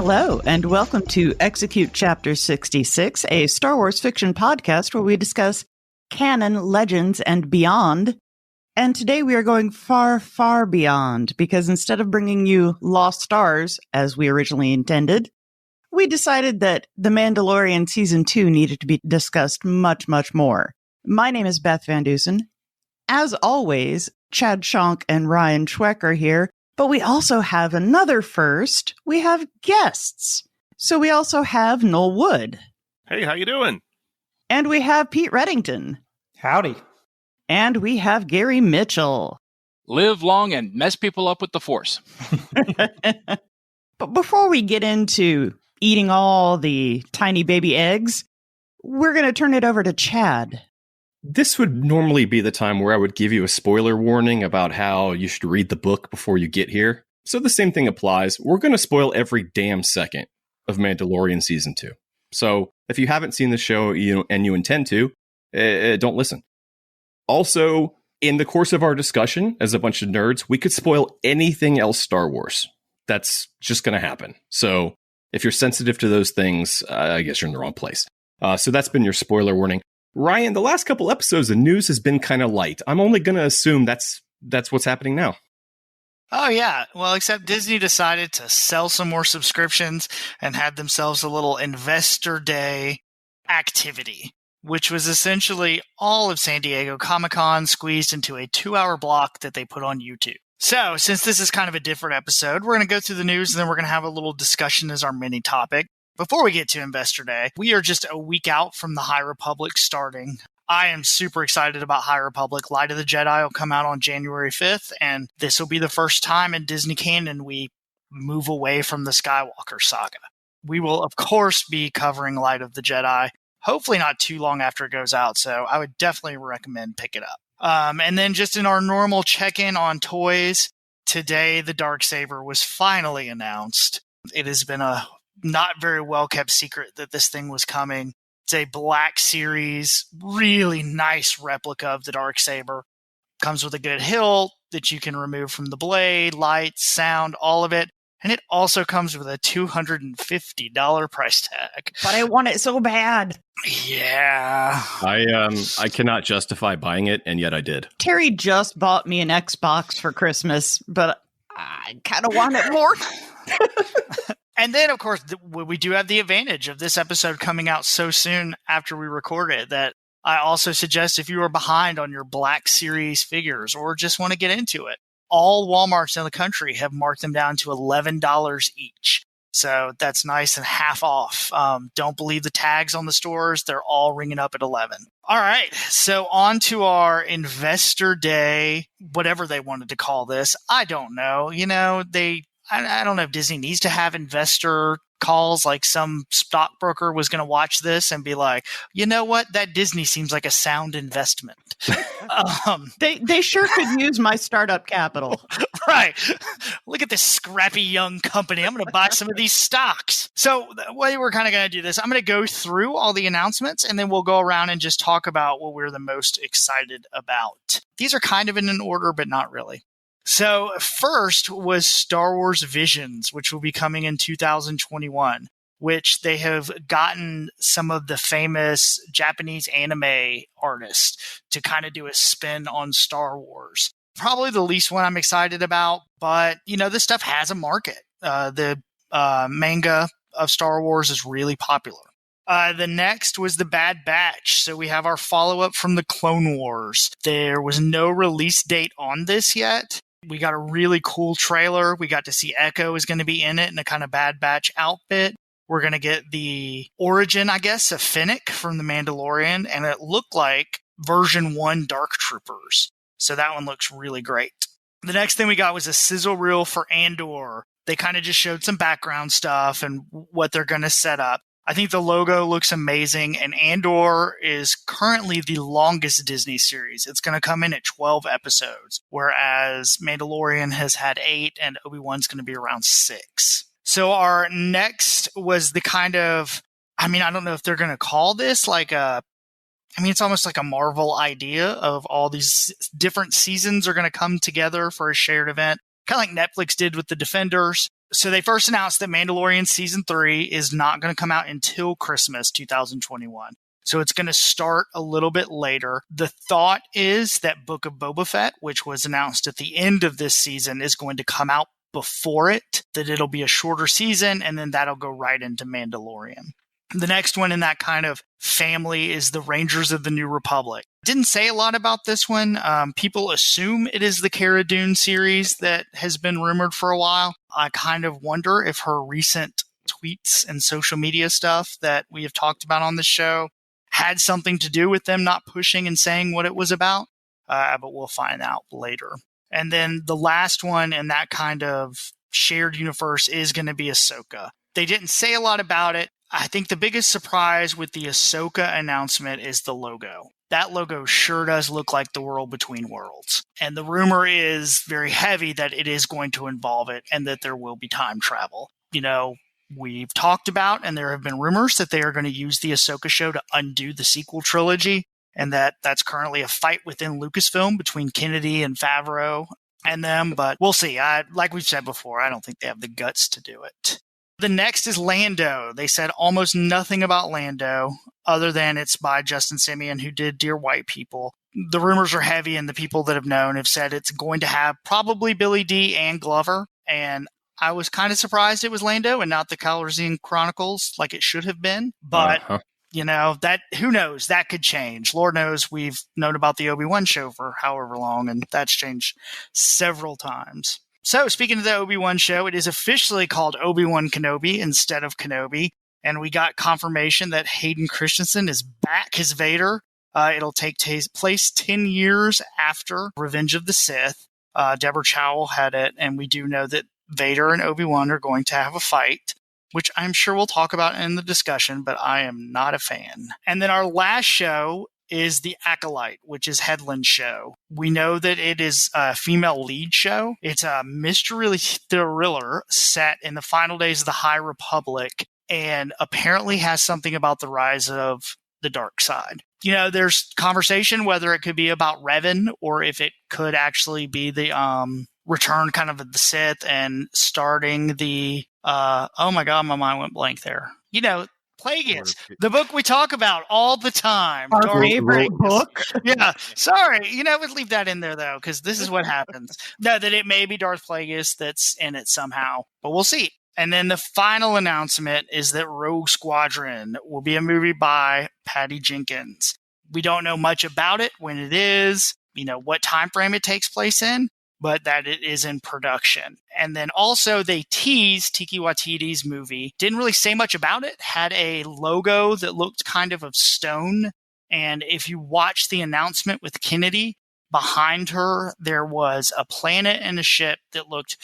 Hello, and welcome to Execute Chapter 66, a Star Wars fiction podcast where we discuss canon, legends, and beyond. And today we are going far, far beyond, because instead of bringing you Lost Stars, as we originally intended, we decided that The Mandalorian Season 2 needed to be discussed much, much more. My name is Beth Van Dusen. As always, Chad Schonk and Ryan Schweck are here, but we also have another first. We have guests. So we also have Noel Wood. Hey, how you doing? And we have Pete Reddington. Howdy. And we have Gary Mitchell. Live long and mess people up with the Force. But before we get into eating all the tiny baby eggs, we're going to turn it over to Chad. This would normally be the time where I would give you a spoiler warning about how you should read the book before you get here. So the same thing applies. We're going to spoil every damn second of Mandalorian Season 2. So if you haven't seen the show and you intend to, don't listen. Also, in the course of our discussion, as a bunch of nerds, we could spoil anything else Star Wars. That's just going to happen. So if you're sensitive to those things, I guess you're in the wrong place. So that's been your spoiler warning. Ryan, the last couple episodes, the news has been kind of light. I'm only going to assume that's what's happening now. Oh, yeah. Well, except Disney decided to sell some more subscriptions and had themselves a little Investor Day activity, which was essentially all of San Diego Comic-Con squeezed into a 2-hour block that they put on YouTube. So, since this is kind of a different episode, we're going to go through the news and then we're going to have a little discussion as our mini topic. Before we get to Investor Day, we are just a week out from the High Republic starting. I am super excited about High Republic. Light of the Jedi will come out on January 5th, and this will be the first time in Disney canon we move away from the Skywalker saga. We will, of course, be covering Light of the Jedi, hopefully not too long after it goes out, so I would definitely recommend pick it up. And then just in our normal check-in on toys, today the Darksaber was finally announced. It has been a not very well-kept secret that this thing was coming. It's a Black Series, really nice replica of the Darksaber. Comes with a good hilt that you can remove from the blade, lights, sound, all of it. And it also comes with a $250 price tag. But I want it so bad. Yeah. I cannot justify buying it, and yet I did. Terry just bought me an Xbox for Christmas, but I kind of want it more. And then, of course, we do have the advantage of this episode coming out so soon after we record it that I also suggest if you are behind on your Black Series figures or just want to get into it, all Walmarts in the country have marked them down to $11 each. So that's nice and half off. Don't believe the tags on the stores. They're all ringing up at 11. All right. So on to our Investor Day, whatever they wanted to call this. I don't know. I don't know if Disney needs to have investor calls, like some stockbroker was going to watch this and be like, you know what? That Disney seems like a sound investment. They sure could use my startup capital. Right. Look at this scrappy young company. I'm going to buy some of these stocks. So the way we're kind of going to do this, I'm going to go through all the announcements and then we'll go around and just talk about what we're the most excited about. These are kind of in an order, but not really. So first was Star Wars Visions, which will be coming in 2021, which they have gotten some of the famous Japanese anime artists to kind of do a spin on Star Wars. Probably the least one I'm excited about, but, this stuff has a market. The manga of Star Wars is really popular. The next was The Bad Batch. So we have our follow-up from the Clone Wars. There was no release date on this yet. We got a really cool trailer. We got to see Echo is going to be in it in a kind of Bad Batch outfit. We're going to get the origin, I guess, of Fennec from The Mandalorian, and it looked like version 1 Dark Troopers. So that one looks really great. The next thing we got was a sizzle reel for Andor. They kind of just showed some background stuff and what they're going to set up. I think the logo looks amazing, and Andor is currently the longest Disney series. It's going to come in at 12 episodes, whereas Mandalorian has had 8, and Obi-Wan's going to be around 6. So our next was the kind of, I don't know if they're going to call this like it's almost like a Marvel idea of all these different seasons are going to come together for a shared event, kind of like Netflix did with The Defenders. So they first announced that Mandalorian Season 3 is not going to come out until Christmas 2021. So it's going to start a little bit later. The thought is that Book of Boba Fett, which was announced at the end of this season, is going to come out before it, that it'll be a shorter season, and then that'll go right into Mandalorian. The next one in that kind of family is the Rangers of the New Republic. Didn't say a lot about this one. People assume it is the Cara Dune series that has been rumored for a while. I kind of wonder if her recent tweets and social media stuff that we have talked about on the show had something to do with them not pushing and saying what it was about. But we'll find out later. And then the last one in that kind of shared universe is going to be Ahsoka. They didn't say a lot about it. I think the biggest surprise with the Ahsoka announcement is the logo. That logo sure does look like the World Between Worlds. And the rumor is very heavy that it is going to involve it and that there will be time travel. You know, we've talked about, and there have been rumors that they are going to use the Ahsoka show to undo the sequel trilogy, and that's currently a fight within Lucasfilm between Kennedy and Favreau and them. But we'll see. Like we've said before, I don't think they have the guts to do it. The next is Lando. They said almost nothing about Lando other than it's by Justin Simeon, who did Dear White People. The rumors are heavy, and the people that have known have said it's going to have probably Billy Dee and Glover. And I was kind of surprised it was Lando and not the Calrissian Chronicles like it should have been. But, you know, that who knows? That could change. Lord knows we've known about the Obi-Wan show for however long, and that's changed several times. So, speaking of the Obi-Wan show, it is officially called Obi-Wan Kenobi instead of Kenobi. And we got confirmation that Hayden Christensen is back as Vader. It'll take place 10 years after Revenge of the Sith. Deborah Chow had it, and we do know that Vader and Obi-Wan are going to have a fight, which I'm sure we'll talk about in the discussion, but I am not a fan. And then our last show is The Acolyte, which is Headland's show. We know that it is a female lead show. It's a mystery thriller set in the final days of the High Republic and apparently has something about the rise of the dark side. You know, there's conversation whether it could be about Revan or if it could actually be the return kind of the Sith and starting the oh my god, my mind went blank there. You know, Plagueis, the book we talk about all the time. Our favorite book. Yeah, sorry. You know, we'd leave that in there, though, because this is what happens. No, that it may be Darth Plagueis that's in it somehow, but we'll see. And then the final announcement is that Rogue Squadron will be a movie by Patty Jenkins. We don't know much about it, when it is, you know, what time frame it takes place in, but that it is in production. And then also they teased Taika Waititi's movie. Didn't really say much about it. Had a logo that looked kind of stone. And if you watch the announcement with Kennedy, behind her, there was a planet and a ship that looked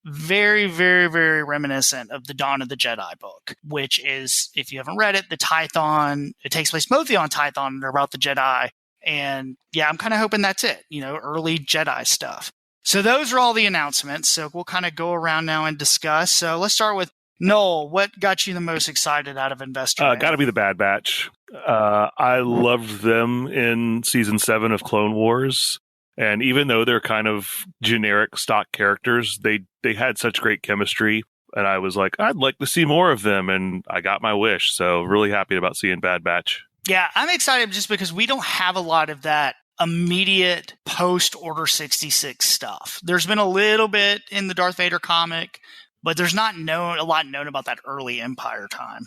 very, very, very reminiscent of the Dawn of the Jedi book, which is, if you haven't read it, the Tython. It takes place mostly on Tython and about the Jedi. And yeah, I'm kind of hoping that's it, you know, early Jedi stuff. So those are all the announcements. So we'll kind of go around now and discuss. So let's start with Noel. What got you the most excited out of Investor Day? Got to be the Bad Batch. I loved them in season 7 of Clone Wars. And even though they're kind of generic stock characters, they had such great chemistry. And I was like, I'd like to see more of them. And I got my wish. So really happy about seeing Bad Batch. Yeah, I'm excited just because we don't have a lot of that immediate post Order 66 stuff. There's been a little bit in the Darth Vader comic, but there's not a lot known about that early Empire time.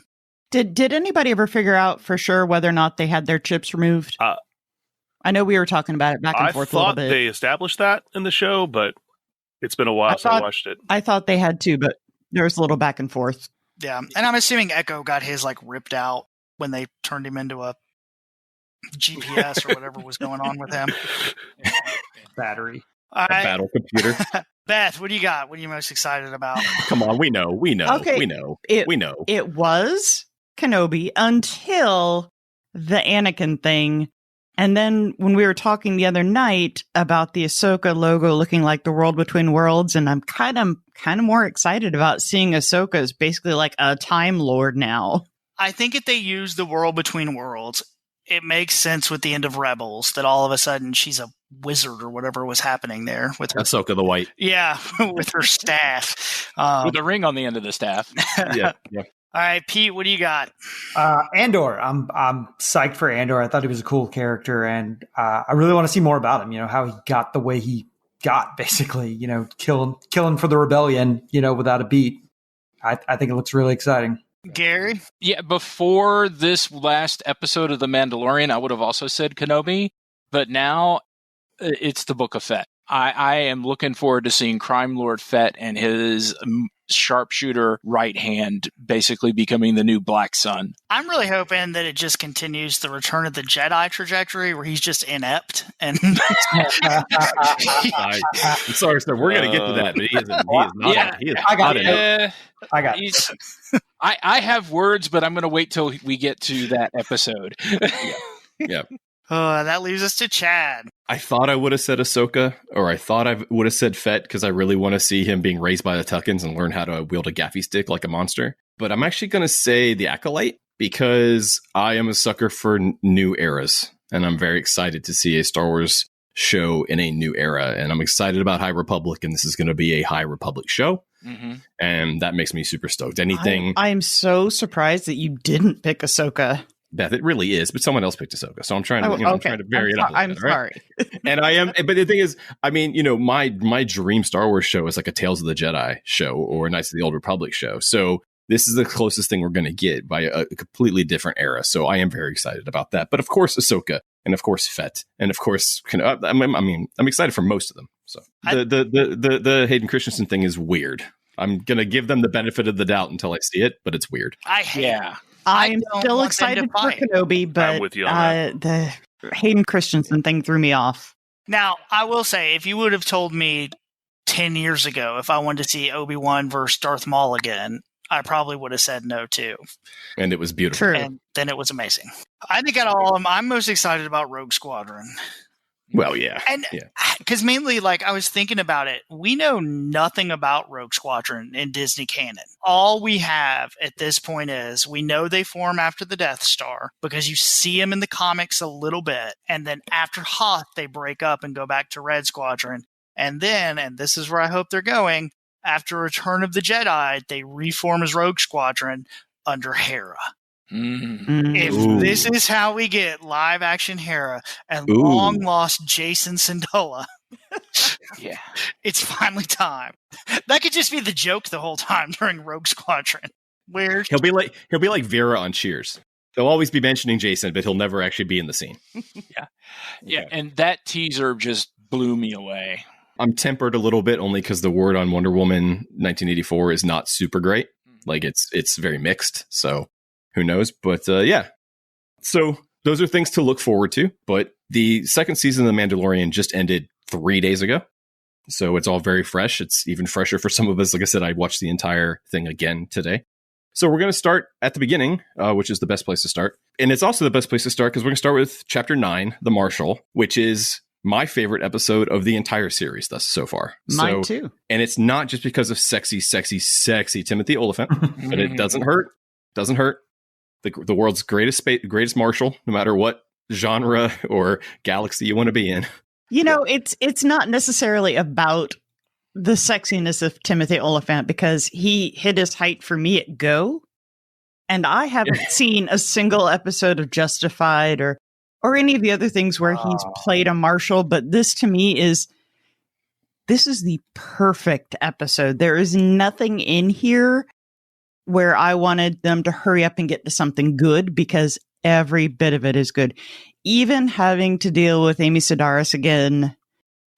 Did anybody ever figure out for sure whether or not they had their chips removed? I know we were talking about it back and forth a little bit. I thought they established that in the show, but it's been a while since I watched it. I thought they had too, but there was a little back and forth. Yeah, and I'm assuming Echo got his like ripped out when they turned him into a GPS or whatever was going on with him. Battery. A battle computer. Beth, what do you got? What are you most excited about? Come on, we know. Okay. We know. It was Kenobi until the Anakin thing. And then when we were talking the other night about the Ahsoka logo looking like the World Between Worlds, and I'm kind of more excited about seeing Ahsoka as basically like a Time Lord now. I think if they use the World Between Worlds, it makes sense with the end of Rebels that all of a sudden she's a wizard or whatever was happening there with her. Ahsoka the White. Yeah, with her staff. With a ring on the end of the staff. Yeah. All right, Pete, what do you got? Andor. I'm psyched for Andor. I thought he was a cool character, and I really want to see more about him. How he got the way he got, basically. Killing for the rebellion. Without a beat. I think it looks really exciting. Gary? Yeah, before this last episode of The Mandalorian, I would have also said Kenobi, but now it's the Book of Fett. I am looking forward to seeing Crime Lord Fett and his sharpshooter right hand basically becoming the new Black Sun. I'm really hoping that it just continues the Return of the Jedi trajectory where he's just inept. And I'm sorry, sir. We're going to get to that, but he is not. Yeah. He is I got not it. I got it. I have words, but I'm going to wait till we get to that episode. Yeah. That leaves us to Chad. I thought I would have said Ahsoka, or I thought I would have said Fett, because I really want to see him being raised by the Tuckens and learn how to wield a gaffy stick like a monster. But I'm actually going to say the Acolyte, because I am a sucker for new eras, and I'm very excited to see a Star Wars show in a new era. And I'm excited about High Republic, and this is going to be a High Republic show. Mm-hmm. And that makes me super stoked. Anything. I am so surprised that you didn't pick Ahsoka. Beth, it really is, but someone else picked Ahsoka, so I'm trying to, I'm trying to vary it up. I'm sorry, and I am, but the thing is, I mean, my dream Star Wars show is like a Tales of the Jedi show or a Knights of the Old Republic show. So this is the closest thing we're going to get by a completely different era. So I am very excited about that. But of course, Ahsoka, and of course, Fett, and of course, I'm excited for most of them. So the Hayden Christensen thing is weird. I'm going to give them the benefit of the doubt until I see it, but it's weird. I hate it. I'm still excited for Kenobi, but I'm with you on that. The Hayden Christensen thing threw me off. Now, I will say, if you would have told me 10 years ago if I wanted to see Obi-Wan versus Darth Maul again, I probably would have said no, too. And it was beautiful. True. And then it was amazing. I think out of all of them, I'm most excited about Rogue Squadron. Well, yeah. And because mainly, I was thinking about it, we know nothing about Rogue Squadron in Disney canon. All we have at this point is we know they form after the Death Star because you see them in the comics a little bit. And then after Hoth, they break up and go back to Red Squadron. And then, and this is where I hope they're going, after Return of the Jedi, they reform as Rogue Squadron under Hera. If this is how we get live action Hera and long lost Jason Sindola, it's finally time. That could just be the joke the whole time during Rogue Squadron. Where he'll be like Vera on Cheers. They'll always be mentioning Jason, but he'll never actually be in the scene. Yeah. And that teaser just blew me away. I'm tempered a little bit only because the word on Wonder Woman 1984 is not super great. Like it's very mixed. So who knows? But yeah. So those are things to look forward to. But the second season of The Mandalorian just ended 3 days ago. So it's all very fresh. It's even fresher for some of us. Like I said, I watched the entire thing again today. So we're going to start at the beginning, which is the best place to start. And it's also the best place to start because we're going to start with Chapter 9, The Marshal, which is my favorite episode of the entire series thus so far. Mine too. And it's not just because of sexy Timothy Oliphant, but it doesn't hurt. Doesn't hurt. The world's greatest marshal, no matter what genre or galaxy you want to be in. It's not necessarily about the sexiness of Timothy Oliphant because he hit his height for me at Go, and I haven't seen a single episode of Justified or any of the other things where he's played a marshal. But this to me is the perfect episode. There is nothing in here where I wanted them to hurry up and get to something good because every bit of it is good. Even having to deal with Amy Sedaris again.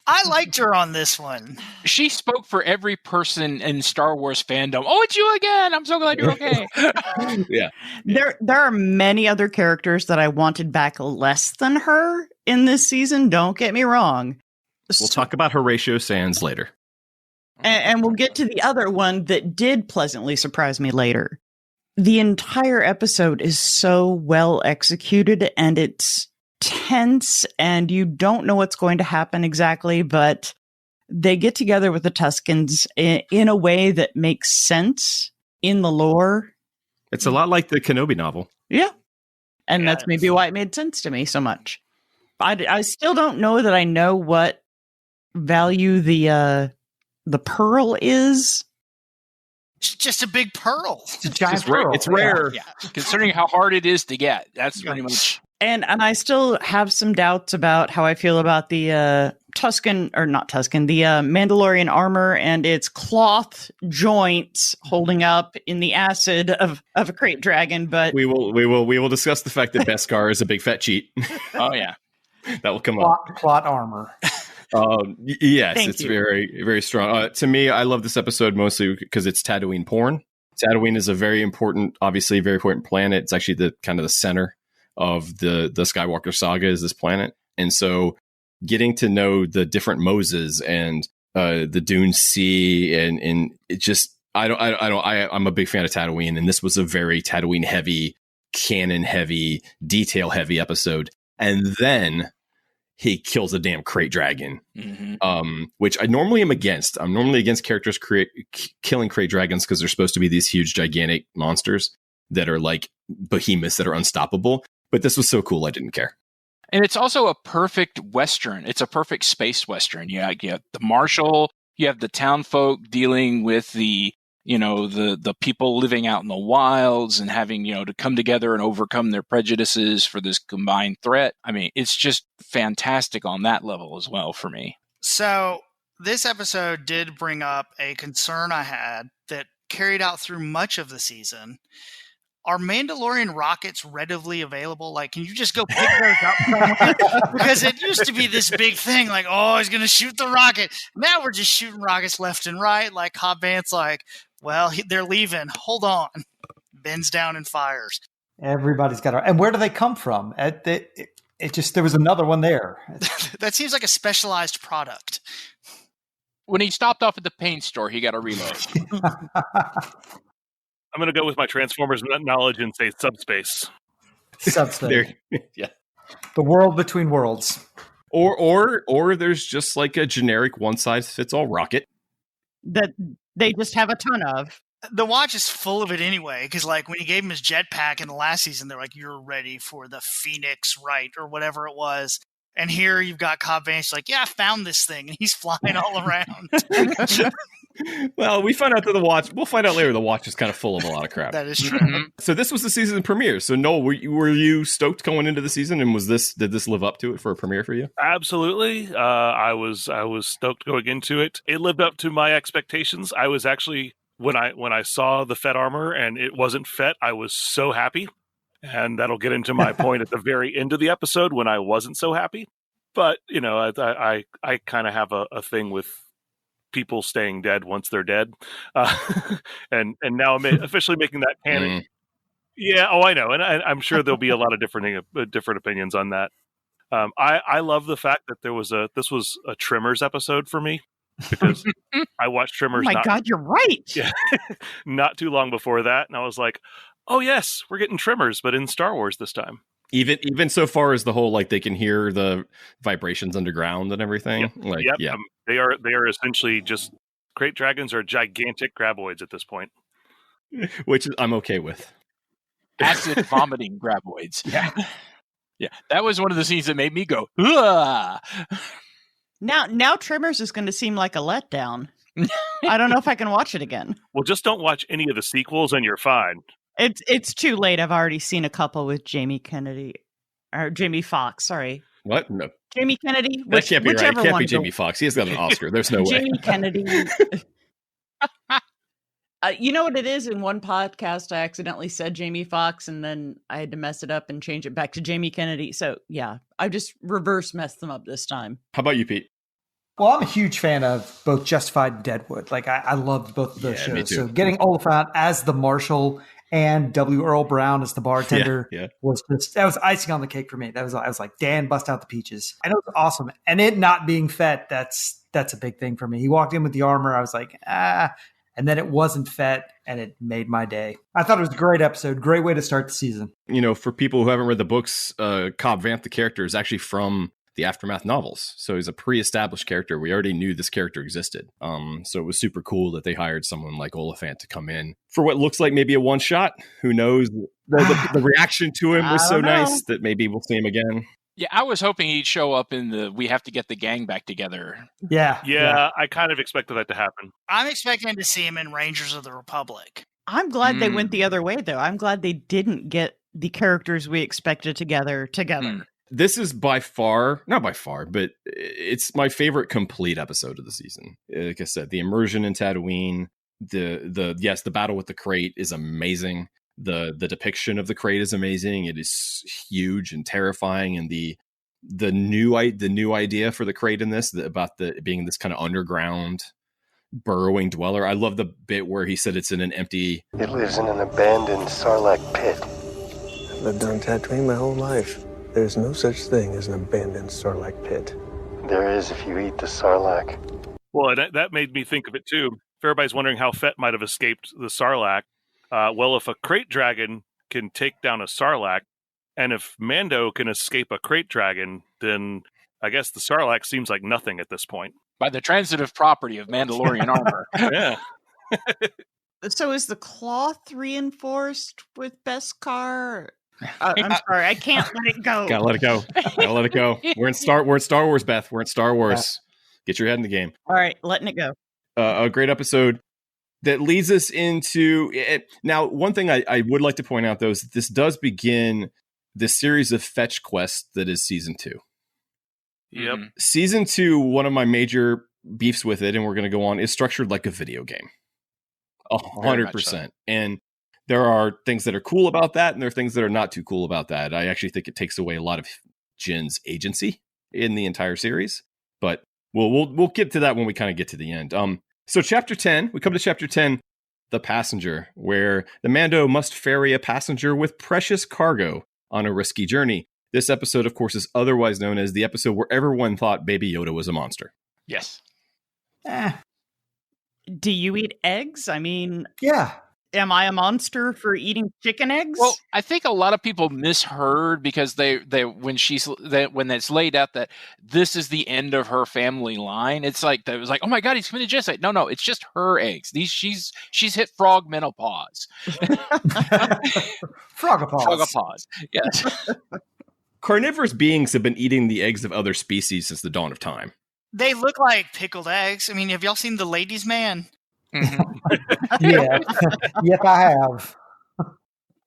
I liked her on this one. She spoke for every person in Star Wars fandom. Oh, it's you again. I'm so glad you're okay. Yeah. There are many other characters that I wanted back less than her in this season. Don't get me wrong. We'll talk about Horatio Sands later. And we'll get to the other one that did pleasantly surprise me later. The entire episode is so well executed and it's tense and you don't know what's going to happen exactly, but they get together with the Tuskens in a way that makes sense in the lore. It's a lot like the Kenobi novel. Yeah. And that's maybe why it made sense to me so much. I still don't know that I know what value the pearl is. It's just a big pearl. It's a giant pearl. It's rare. Yeah, considering how hard it is to get, that's pretty much. And I still have some doubts about how I feel about the the Mandalorian armor and its cloth joints holding up in the acid of a crate dragon. But We will discuss the fact that Beskar is a big fat cheat. Oh yeah, That will come up. Plot armor. Yes, Thank it's you. very, very strong. To me, I love this episode mostly because it's Tatooine porn. Tatooine is a very important planet. It's actually the kind of the center of the Skywalker saga is this planet. And so getting to know the different Moses and the Dune Sea and it just, I'm a big fan of Tatooine, and this was a very Tatooine heavy, canon heavy, detail heavy episode. And then he kills a damn crate dragon, which I normally am against. I'm normally against characters killing crate dragons because they're supposed to be these huge, gigantic monsters that are like behemoths that are unstoppable. But this was so cool, I didn't care. and it's also a perfect Western. It's a perfect space Western. You have the marshal, you have the town folk dealing with the people living out in the wilds and having, to come together and overcome their prejudices for this combined threat. I mean, it's just fantastic on that level as well for me. So this episode did bring up a concern I had that carried out through much of the season. Are Mandalorian rockets readily available? Like, can you just go pick those up somewhere? Because it used to be this big thing, like, oh, he's going to shoot the rocket. Now we're just shooting rockets left and right. Like, Cobb Vanth's like, well, they're leaving. Hold on. Bends down and fires. Everybody's got and where do they come from? It just, there was another one there. That seems like a specialized product. When he stopped off at the paint store, he got a reload. I'm going to go with my Transformers knowledge and say subspace. Subspace. Yeah. The world between worlds. Or there's just like a generic one size fits all rocket that they just have a ton of. The Watch is full of it anyway, because like when he gave him his jetpack in the last season, they're like, you're ready for the Phoenix, right? Or whatever it was. And here you've got Cobb Vanth like, yeah, I found this thing. And he's flying all around. Well, we'll find out later the Watch is kind of full of a lot of crap. That is true. So this was the season premiere. So Noel, were you stoked going into the season, and did this live up to it for a premiere for you? Absolutely. I was stoked going into it. It lived up to my expectations. I was actually, when I saw the Fett armor and it wasn't Fett, I was so happy. And that'll get into my point at the very end of the episode when I wasn't so happy. But, I kind of have a thing with people staying dead once they're dead. And now I'm officially making that canon. Yeah, I know. And I'm sure there'll be a lot of different opinions on that. I love the fact that this was a Tremors episode for me, because I watched Tremors. Oh my God, you're right. Yeah, not too long before that. And I was like, oh yes, we're getting Tremors, but in Star Wars this time. Even so far as the whole, like, they can hear the vibrations underground and everything. They are essentially just great dragons are gigantic graboids at this point, which I'm okay with. Acid vomiting graboids. Yeah. Yeah, that was one of the scenes that made me go, "Ugh." Now Tremors is going to seem like a letdown. I don't know if I can watch it again. Well, just don't watch any of the sequels and you're fine. It's too late. I've already seen a couple with Jamie Foxx. Sorry. What? No. Jamie Kennedy. That can't be right. It can't be Jamie Foxx. Foxx. He has got an Oscar. There's no way. Jamie Kennedy. You know what it is? In one podcast, I accidentally said Jamie Foxx, and then I had to mess it up and change it back to Jamie Kennedy. So yeah, I just reverse messed them up this time. How about you, Pete? Well, I'm a huge fan of both Justified and Deadwood. Like, I loved both of those shows. Me too. So getting Oliphant as the marshal and W. Earl Brown as the bartender was icing on the cake for me. I was like, Dan, bust out the peaches. And it was awesome. And it not being Fett, that's a big thing for me. He walked in with the armor. I was like, and then it wasn't Fett, and it made my day. I thought it was a great episode. Great way to start the season. For people who haven't read the books, Cobb Vanth, the character, is actually from the Aftermath novels. So he's a pre-established character. We already knew this character existed. So it was super cool that they hired someone like Oliphant to come in for what looks like maybe a one shot. Who knows? The reaction to him was so nice that maybe we'll see him again. Yeah, I was hoping he'd show up in the "we have to get the gang back together." Yeah, I kind of expected that to happen. I'm expecting to see him in Rangers of the Republic. I'm glad they went the other way, though. I'm glad they didn't get the characters we expected together. This is by far, not by far, but it's my favorite complete episode of the season. Like I said, the immersion in Tatooine, the battle with the crate is amazing. The depiction of the crate is amazing. It is huge and terrifying, and the new idea for the crate in this about being this kind of underground burrowing dweller. I love the bit where he said it's in an empty. It lives in an abandoned Sarlacc pit. I've lived on Tatooine my whole life. There's no such thing as an abandoned Sarlacc pit. There is if you eat the Sarlacc. Well, that made me think of it too. If everybody's wondering how Fett might have escaped the Sarlacc, well, if a crate dragon can take down a Sarlacc, and if Mando can escape a crate dragon, then I guess the Sarlacc seems like nothing at this point. By the transitive property of Mandalorian armor. Yeah. So is the cloth reinforced with Beskar? I'm sorry, I can't let it go. Gotta let it go. We're in Star Wars, Beth. We're in Star Wars. Get your head in the game. All right, letting it go. A great episode that leads us into it. Now, one thing I would like to point out, though, is that this does begin the series of fetch quests that is season 2. Yep. Season 2, one of my major beefs with it, and we're going to go on, is structured like a video game. 100%. So. And there are things that are cool about that, and there are things that are not too cool about that. I actually think it takes away a lot of Jin's agency in the entire series. But we'll get to that when we kind of get to the end. So chapter 10, we come to chapter 10, The Passenger, where the Mando must ferry a passenger with precious cargo on a risky journey. This episode, of course, is otherwise known as the episode where everyone thought Baby Yoda was a monster. Yes. Do you eat eggs? I mean, yeah. Am I a monster for eating chicken eggs? Well, I think a lot of people misheard because they when it's laid out that this is the end of her family line. It's like it was like, oh my god, he's committed genocide. No, it's just her eggs. She's hit frog menopause. Frogopause. Yes. Carnivorous beings have been eating the eggs of other species since the dawn of time. They look like pickled eggs. I mean, have y'all seen The Ladies' Man? Mm-hmm. Yeah. Yep, I have.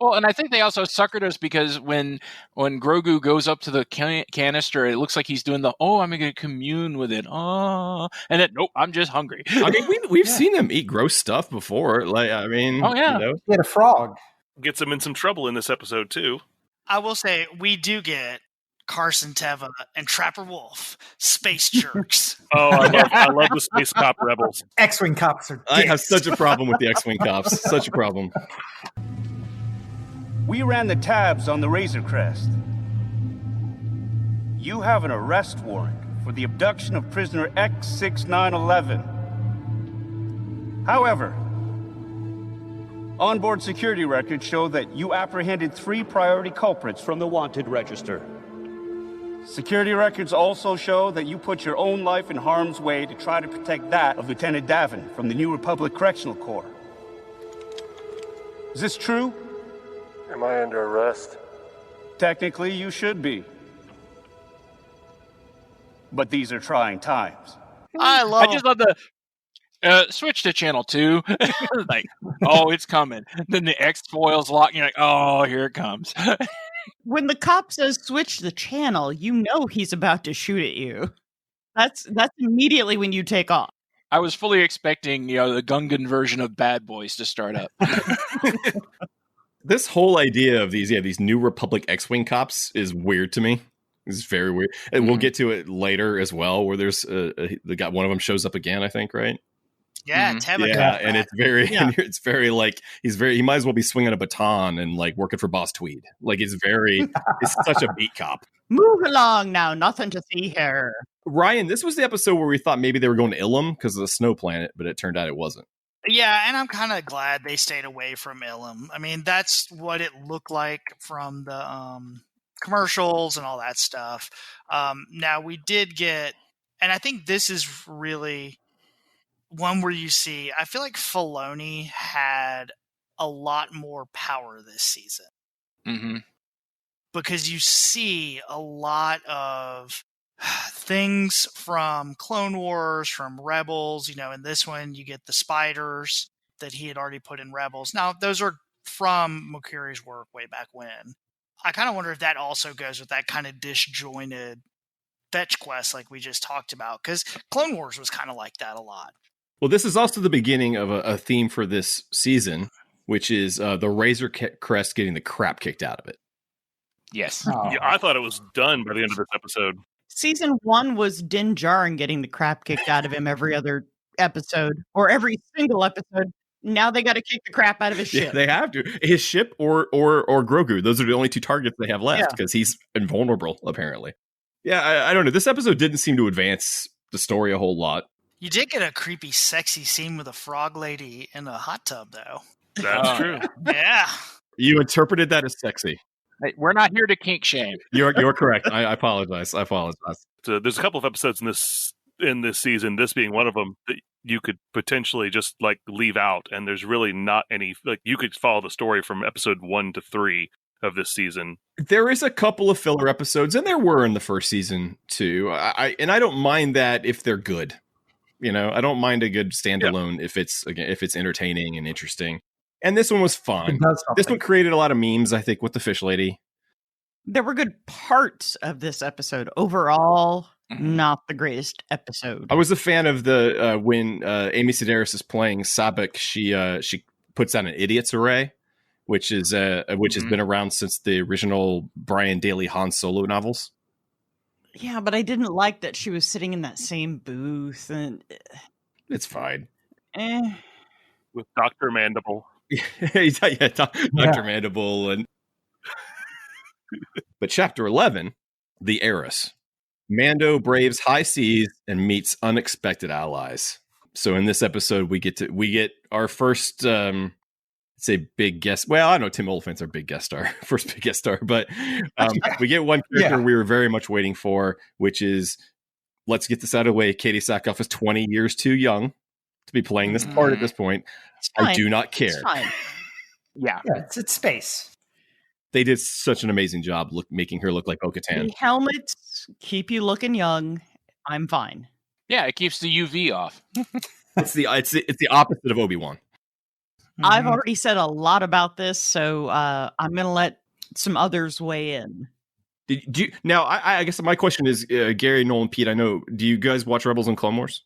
Well, and I think they also suckered us because when Grogu goes up to the canister, it looks like he's doing I'm going to commune with it. And then, nope, I'm just hungry. I mean, we've seen him eat gross stuff before. Like, I mean, oh yeah, He had a frog. Gets him in some trouble in this episode too. I will say we do get Carson Teva and Trapper Wolf, space jerks. Oh, I love the space cop rebels. X-Wing cops are dicks. I have such a problem with the X-Wing cops. Such a problem. We ran the tabs on the Razor Crest. You have an arrest warrant for the abduction of prisoner X6911. However, onboard security records show that you apprehended 3 priority culprits from the wanted register. Security records also show that you put your own life in harm's way to try to protect that of Lieutenant Davin from the New Republic Correctional Corps. Is this true? Am I under arrest? Technically, you should be. But these are trying times. I just love the switch to channel 2. Like, oh, it's coming. Then the X foils lock, and you're like, oh, here it comes. When the cop says switch the channel, you know he's about to shoot at you. That's immediately when you take off. I was fully expecting, the Gungan version of Bad Boys to start up. This whole idea of these New Republic X-Wing cops is weird to me. It's very weird. And we'll get to it later as well, where there's one of them shows up again, I think, right? Yeah, Teva. Yeah, and it's very like he might as well be swinging a baton and like working for Boss Tweed. Like it's such a beat cop. Move along now, nothing to see here. Ryan, this was the episode where we thought maybe they were going to Ilum because of the snow planet, but it turned out it wasn't. Yeah, and I'm kind of glad they stayed away from Ilum. I mean, that's what it looked like from the commercials and all that stuff. Now, we did get, and I think this is really one where you see, I feel like Filoni had a lot more power this season. Mm-hmm. because you see a lot of things from Clone Wars, from Rebels. In this one, you get the spiders that he had already put in Rebels. Now, those are from Mokuri's work way back when. I kind of wonder if that also goes with that kind of disjointed fetch quest like we just talked about, because Clone Wars was kind of like that a lot. Well, this is also the beginning of a theme for this season, which is the Razor Crest getting the crap kicked out of it. Yes. Oh. Yeah, I thought it was done by the end of this episode. Season 1 was Din Djarin getting the crap kicked out of him every other episode, or every single episode. Now they got to kick the crap out of his ship. Yeah, they have to. His ship or Grogu. Those are the only two targets they have left because he's invulnerable, apparently. Yeah, I don't know. This episode didn't seem to advance the story a whole lot. You did get a creepy, sexy scene with a frog lady in a hot tub, though. That's true. Yeah. You interpreted that as sexy. Hey, we're not here to kink shame. You're correct. I apologize. So there's a couple of episodes in this season, this being one of them, that you could potentially just like leave out, and there's really not any, like, you could follow the story from episode 1 to 3 of this season. There is a couple of filler episodes, and there were in the first season too. I don't mind that if they're good. I don't mind a good standalone if it's entertaining and interesting. And this one was fun. This one created a lot of memes, I think, with the fish lady. There were good parts of this episode. Overall, not the greatest episode. I was a fan of the when Amy Sedaris is playing Sabak, she puts out an idiot's array, which has been around since the original Brian Daley Han Solo novels. Yeah, but I didn't like that she was sitting in that same booth, and it's fine. With Dr. Mandible. Dr. Mandible. And But chapter 11, The Heiress. Mando braves high seas and meets unexpected allies. So in this episode, we get our first say big guest. Well, I know Tim Oliphant's our big guest star, first big guest star, but we get one character we were very much waiting for, which is, let's get this out of the way. Katie Sackhoff is 20 years too young to be playing this part at this point. I do not care. It's fine. Yeah, it's space. They did such an amazing job making her look like Bo-Katan. The helmets keep you looking young. I'm fine. Yeah, it keeps the UV off. It's the opposite of Obi-Wan. I've already said a lot about this, so I'm going to let some others weigh in. I guess my question is, Gary, Noel, and Pete, I know, do you guys watch Rebels and Clone Wars?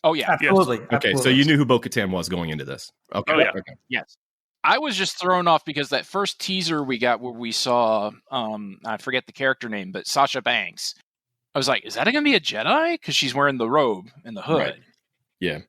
Oh, yeah. Absolutely. Yes. Okay, so you knew who Bo-Katan was going into this. Okay. Oh, yeah. Okay. Yes. I was just thrown off because that first teaser we got where we saw, I forget the character name, but Sasha Banks. I was like, is that going to be a Jedi? Because she's wearing the robe and the hood. Right. Yeah.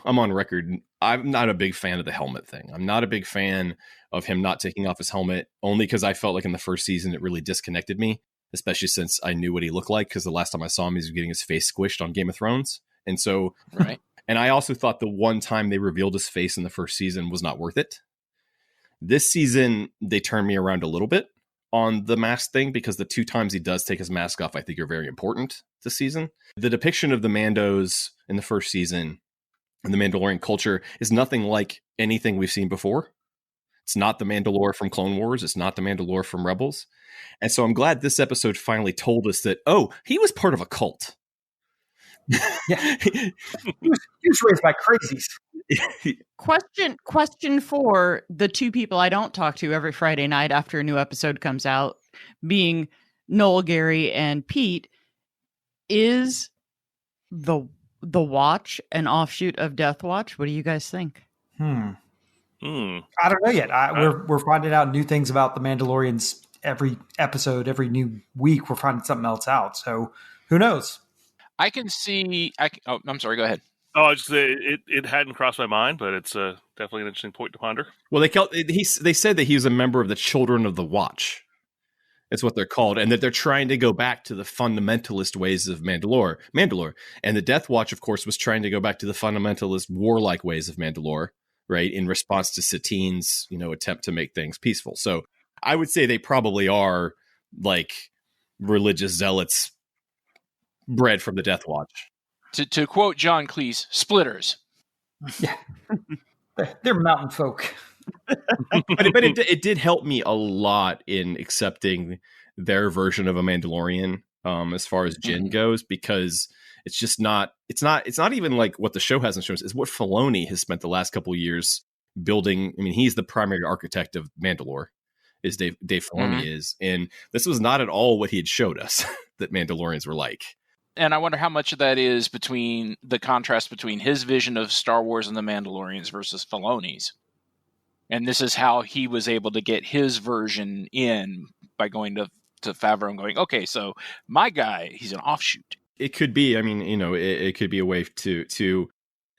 I'm on record. I'm not a big fan of the helmet thing. I'm not a big fan of him not taking off his helmet, only because I felt like in the first season it really disconnected me, especially since I knew what he looked like, because the last time I saw him, he was getting his face squished on Game of Thrones. And so, right. And I also thought the one time they revealed his face in the first season was not worth it. This season, they turned me around a little bit on the mask thing, because the 2 times he does take his mask off, I think are very important this season. The depiction of the Mandos in the first season and the Mandalorian culture is nothing like anything we've seen before. It's not the Mandalore from Clone Wars. It's not the Mandalore from Rebels. And so I'm glad this episode finally told us that, oh, he was part of a cult. Yeah. he was raised by crazies. Question for the 2 people I don't talk to every Friday night after a new episode comes out, being Noel, Gary, and Pete. Is the Watch an offshoot of Death Watch? What do you guys think? I don't know yet. We're finding out new things about the Mandalorians every episode, every new week. We're finding something else out. So who knows? I can see. I'm sorry. Go ahead. Oh, I just it hadn't crossed my mind, but it's definitely an interesting point to ponder. Well, they said that he was a member of the Children of the Watch. It's what they're called, and that they're trying to go back to the fundamentalist ways of Mandalore. And the Death Watch, of course, was trying to go back to the fundamentalist warlike ways of Mandalore, right, in response to Satine's, attempt to make things peaceful. So I would say they probably are like religious zealots bred from the Death Watch. To quote John Cleese, splitters. Yeah. They're mountain folk. but it did help me a lot in accepting their version of a Mandalorian as far as Jin goes, because it's not even like what the show hasn't shown us. It's what Filoni has spent the last couple of years building. I mean, he's the primary architect of Mandalore, is Dave Filoni is, and this was not at all what he had showed us that Mandalorians were like. And I wonder how much of that is between the contrast between his vision of Star Wars and the Mandalorians versus Filoni's. And this is how he was able to get his version in by going to Favreau and going, okay, so my guy, he's an offshoot. It could be, I mean, it could be a way to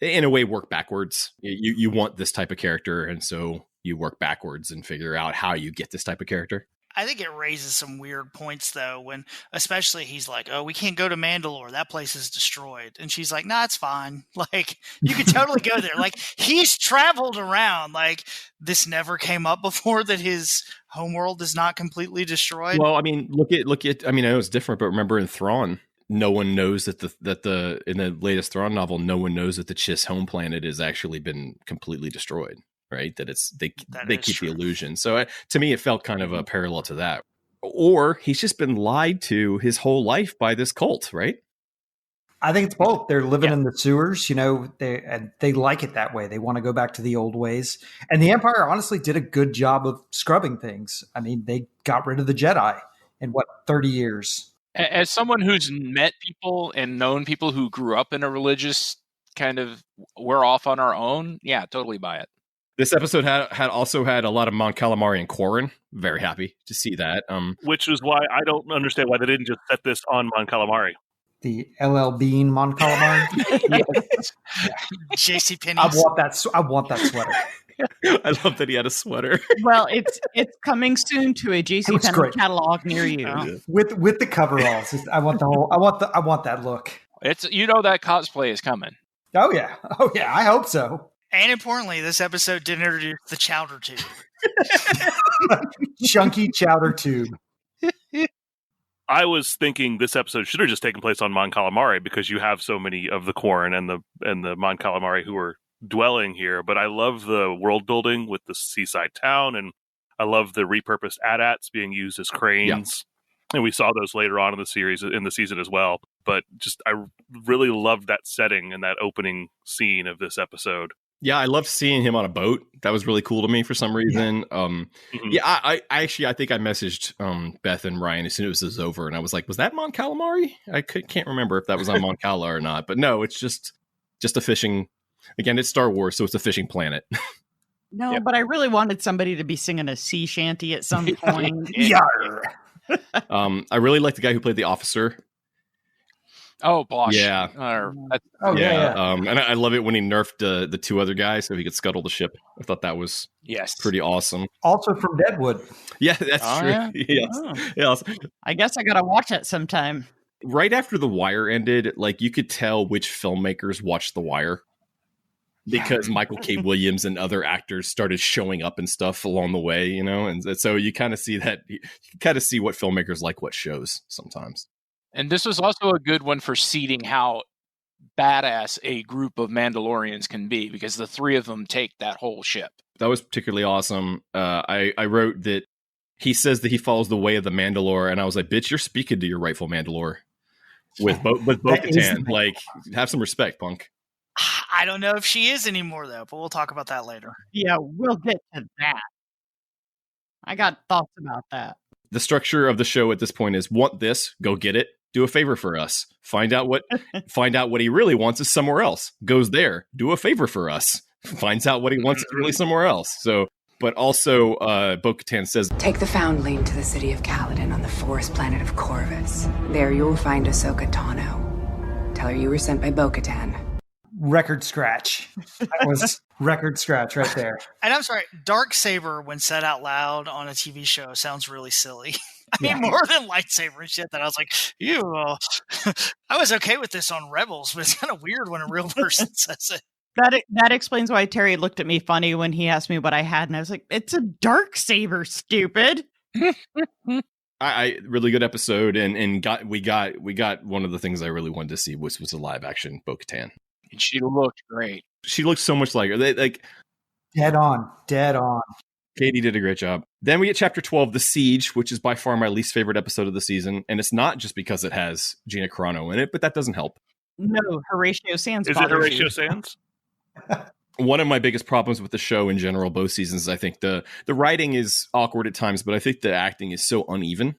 in a way work backwards. You want this type of character, and so you work backwards and figure out how you get this type of character. I think it raises some weird points, though, when especially he's like, oh, we can't go to Mandalore. That place is destroyed. And she's like, nah, it's fine. Like, you could totally go there. Like, he's traveled around. Like, this never came up before, that his homeworld is not completely destroyed. Well, I mean, look at. I mean, I know it's different, but remember in Thrawn, no one knows that the in the latest Thrawn novel, no one knows that the Chiss home planet has actually been completely destroyed. Right, that they keep true. The illusion. So to me, it felt kind of a parallel to that. Or he's just been lied to his whole life by this cult, right? I think it's both. They're living in the sewers, they like it that way. They want to go back to the old ways. And the Empire honestly did a good job of scrubbing things. I mean, they got rid of the Jedi in 30 years. As someone who's met people and known people who grew up in a religious kind of, we're off on our own. Yeah, totally buy it. This episode had also had a lot of Mon Calamari and Corran. Very happy to see that. Which is why I don't understand why they didn't just set this on Mon Calamari. The LL Bean Mon Calamari. JCPenney's. I want that sweater. I love that he had a sweater. Well, it's coming soon to a JCPenney catalog near you. With the coveralls. I want that look. It's that cosplay is coming. Oh yeah. I hope so. And importantly, this episode did introduce the chowder tube. Chunky chowder tube. I was thinking this episode should have just taken place on Mon Calamari, because you have so many of the Corran and the Mon Calamari who are dwelling here. But I love the world building with the seaside town, and I love the repurposed AT-ATs being used as cranes. Yeah. And we saw those later on in the season as well. But I really loved that setting and that opening scene of this episode. Yeah, I loved seeing him on a boat. That was really cool to me for some reason. Yeah, I think I messaged Beth and Ryan as soon as it was over, and I was like, "Was that Mon Calamari?" I can't remember if that was on Mon Cala or not, but no, it's just a fishing. Again, it's Star Wars, so it's a fishing planet. No, but I really wanted somebody to be singing a sea shanty at some point. Yarr. I really like the guy who played the officer. Oh, Bosch. Yeah. Yeah. And I love it when he nerfed the two other guys so he could scuttle the ship. I thought that was pretty awesome. Also from Deadwood. Yeah, that's true. Yeah? Yes. Oh. Yes. I guess I got to watch it sometime. Right after The Wire ended, like, you could tell which filmmakers watched The Wire, because Michael K. Williams and other actors started showing up and stuff along the way, and so you kind of see that, you kind of see what filmmakers like what shows sometimes. And this was also a good one for seeding how badass a group of Mandalorians can be, because the three of them take that whole ship. That was particularly awesome. I wrote that he says that he follows the way of the Mandalore, and I was like, bitch, you're speaking to your rightful Mandalore with Bo-Katan. Like, have some respect, punk. I don't know if she is anymore, though, but we'll talk about that later. Yeah, we'll get to that. I got thoughts about that. The structure of the show at this point is: want this, go get it. Do a favor for us. Find out what he really wants is somewhere else. Goes there. Do a favor for us. Finds out what he wants is really somewhere else. So, but also, Bo-Katan says, take the Foundling to the city of Caladan on the forest planet of Corvus. There you'll find Ahsoka Tano. Tell her you were sent by Bo-Katan. Record scratch. That was record scratch right there. And I'm sorry, Darksaber, when said out loud on a TV show, sounds really silly. I mean, more than lightsaber and shit, that I was like, ew. I was okay with this on Rebels, but it's kind of weird when a real person says it. That explains why Terry looked at me funny when he asked me what I had, and I was like, it's a Darksaber, stupid. I really good episode, and we got one of the things I really wanted to see was a live action Bo-Katan. And she looked great. She looked so much like her. Dead on. Dead on. Katie did a great job. Then we get chapter 12, The Siege, which is by far my least favorite episode of the season. And it's not just because it has Gina Carano in it, but that doesn't help. No, Horatio Sands. Is it Horatio Sands? One of my biggest problems with the show in general, both seasons, I think the writing is awkward at times, but I think the acting is so uneven.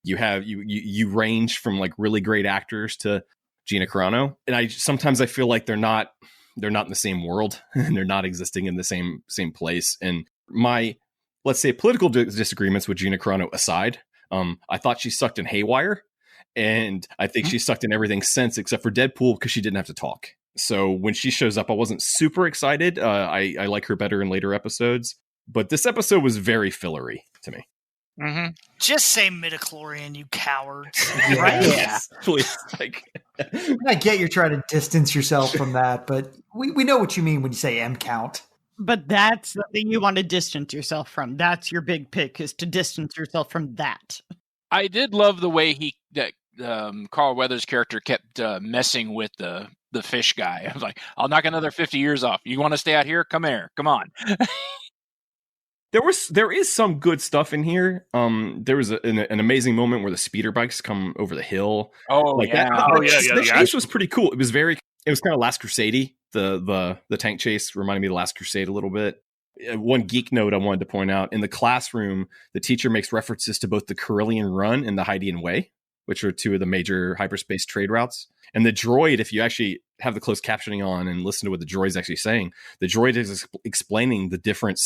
You range from like really great actors to Gina Carano, and sometimes I feel like they're not in the same world and they're not existing in the same place. And my, let's say, political disagreements with Gina Carano aside, I thought she sucked in Haywire, and I think she sucked in everything since except for Deadpool because she didn't have to talk. So when she shows up, I wasn't super excited. I like her better in later episodes, but this episode was very fillery to me. Mm-hmm. Just say midichlorian, you cowards. Right? Yeah, please. I get you're trying to distance yourself from that, but we know what you mean when you say M count. But that's the thing you want to distance yourself from. That's your big pick, is to distance yourself from that. I did love the way Carl Weathers' character kept messing with the fish guy. I was like, I'll knock another 50 years off. You want to stay out here? Come here. Come on. There is some good stuff in here. There was an amazing moment where the speeder bikes come over the hill. Oh, yeah. The chase was pretty cool. It was kind of Last Crusade. The tank chase reminded me of the Last Crusade a little bit. One geek note I wanted to point out: in the classroom, the teacher makes references to both the Carillion Run and the Hydean Way, which are two of the major hyperspace trade routes. And the droid, if you actually have the closed captioning on and listen to what the droid is actually saying, the droid is explaining the different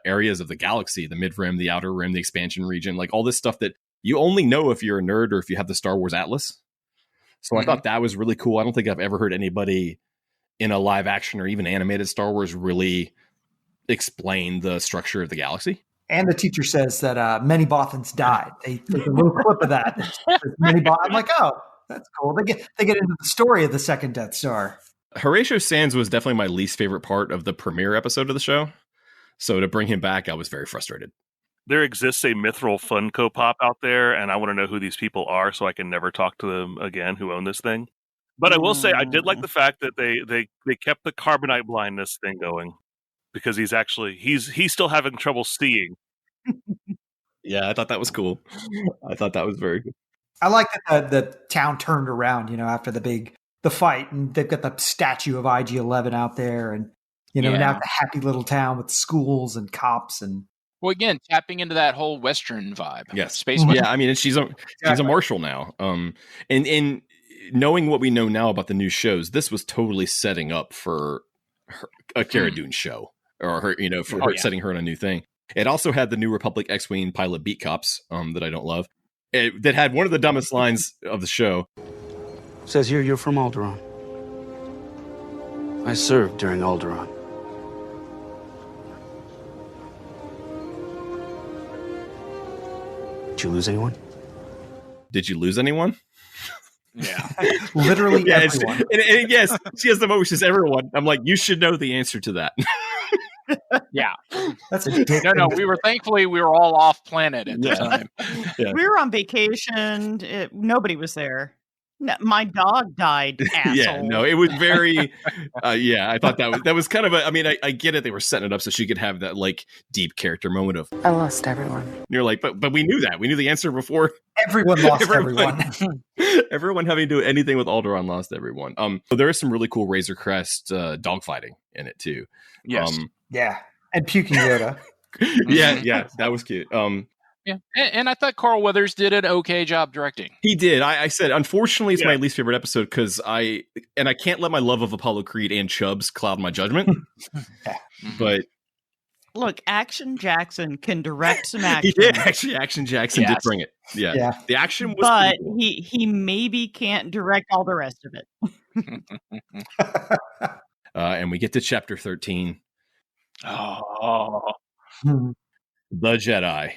areas of the galaxy, the mid-rim, the outer rim, the expansion region, like all this stuff that you only know if you're a nerd or if you have the Star Wars Atlas. So I thought that was really cool. I don't think I've ever heard anybody in a live action or even animated Star Wars really explain the structure of the galaxy. And the teacher says that many Bothans died. They take a little clip of that. I'm like, oh, that's cool. They get into the story of the second Death Star. Horatio Sands was definitely my least favorite part of the premiere episode of the show. So to bring him back, I was very frustrated. There exists a Mithril Funko Pop out there, and I want to know who these people are so I can never talk to them again who own this thing. But I will say I did like the fact that they kept the carbonite blindness thing going, because he's still having trouble seeing. Yeah, I thought that was cool. I thought that was very good. I like that the town turned around, after the fight, and they've got the statue of IG-11 out there, and now it's a happy little town with schools and cops and. Well, again, tapping into that whole Western vibe. Yes, space. Yeah, I mean, she's a marshal now. And knowing what we know now about the new shows, this was totally setting up for a Cara Dune show, or her, setting her on a new thing. It also had the New Republic X-Wing pilot beat cops that I don't love. That had one of the dumbest lines of the show. Says here you're from Alderaan. I served during Alderaan. Did you lose anyone? Did you lose anyone? Yeah. Literally everyone. And yes, she has the moment, she says everyone. I'm like, you should know the answer to that. Yeah. That's a dick. No, thankfully we were all off planet at the time. Yeah. We were on vacation. Nobody was there. No, my dog died, asshole. Yeah, no, it was very, I thought that was kind of I get it. They were setting it up so she could have that like deep character moment of, I lost everyone. and you're like, but we knew that. We knew the answer before. Everyone lost everyone. Everyone having to do anything with Alderaan lost everyone. So there is some really cool Razor Crest dogfighting in it too. Yes. Yeah. And puking Yoda. Yeah, that was cute. Yeah, and I thought Carl Weathers did an okay job directing. He did. I said, unfortunately, it's my least favorite episode because I can't let my love of Apollo Creed and Chubbs cloud my judgment. But look, Action Jackson can direct some action. he did actually. Action Jackson did bring it. Yeah. The action was, but cool. he maybe can't direct all the rest of it. And we get to chapter 13. Oh, The Jedi.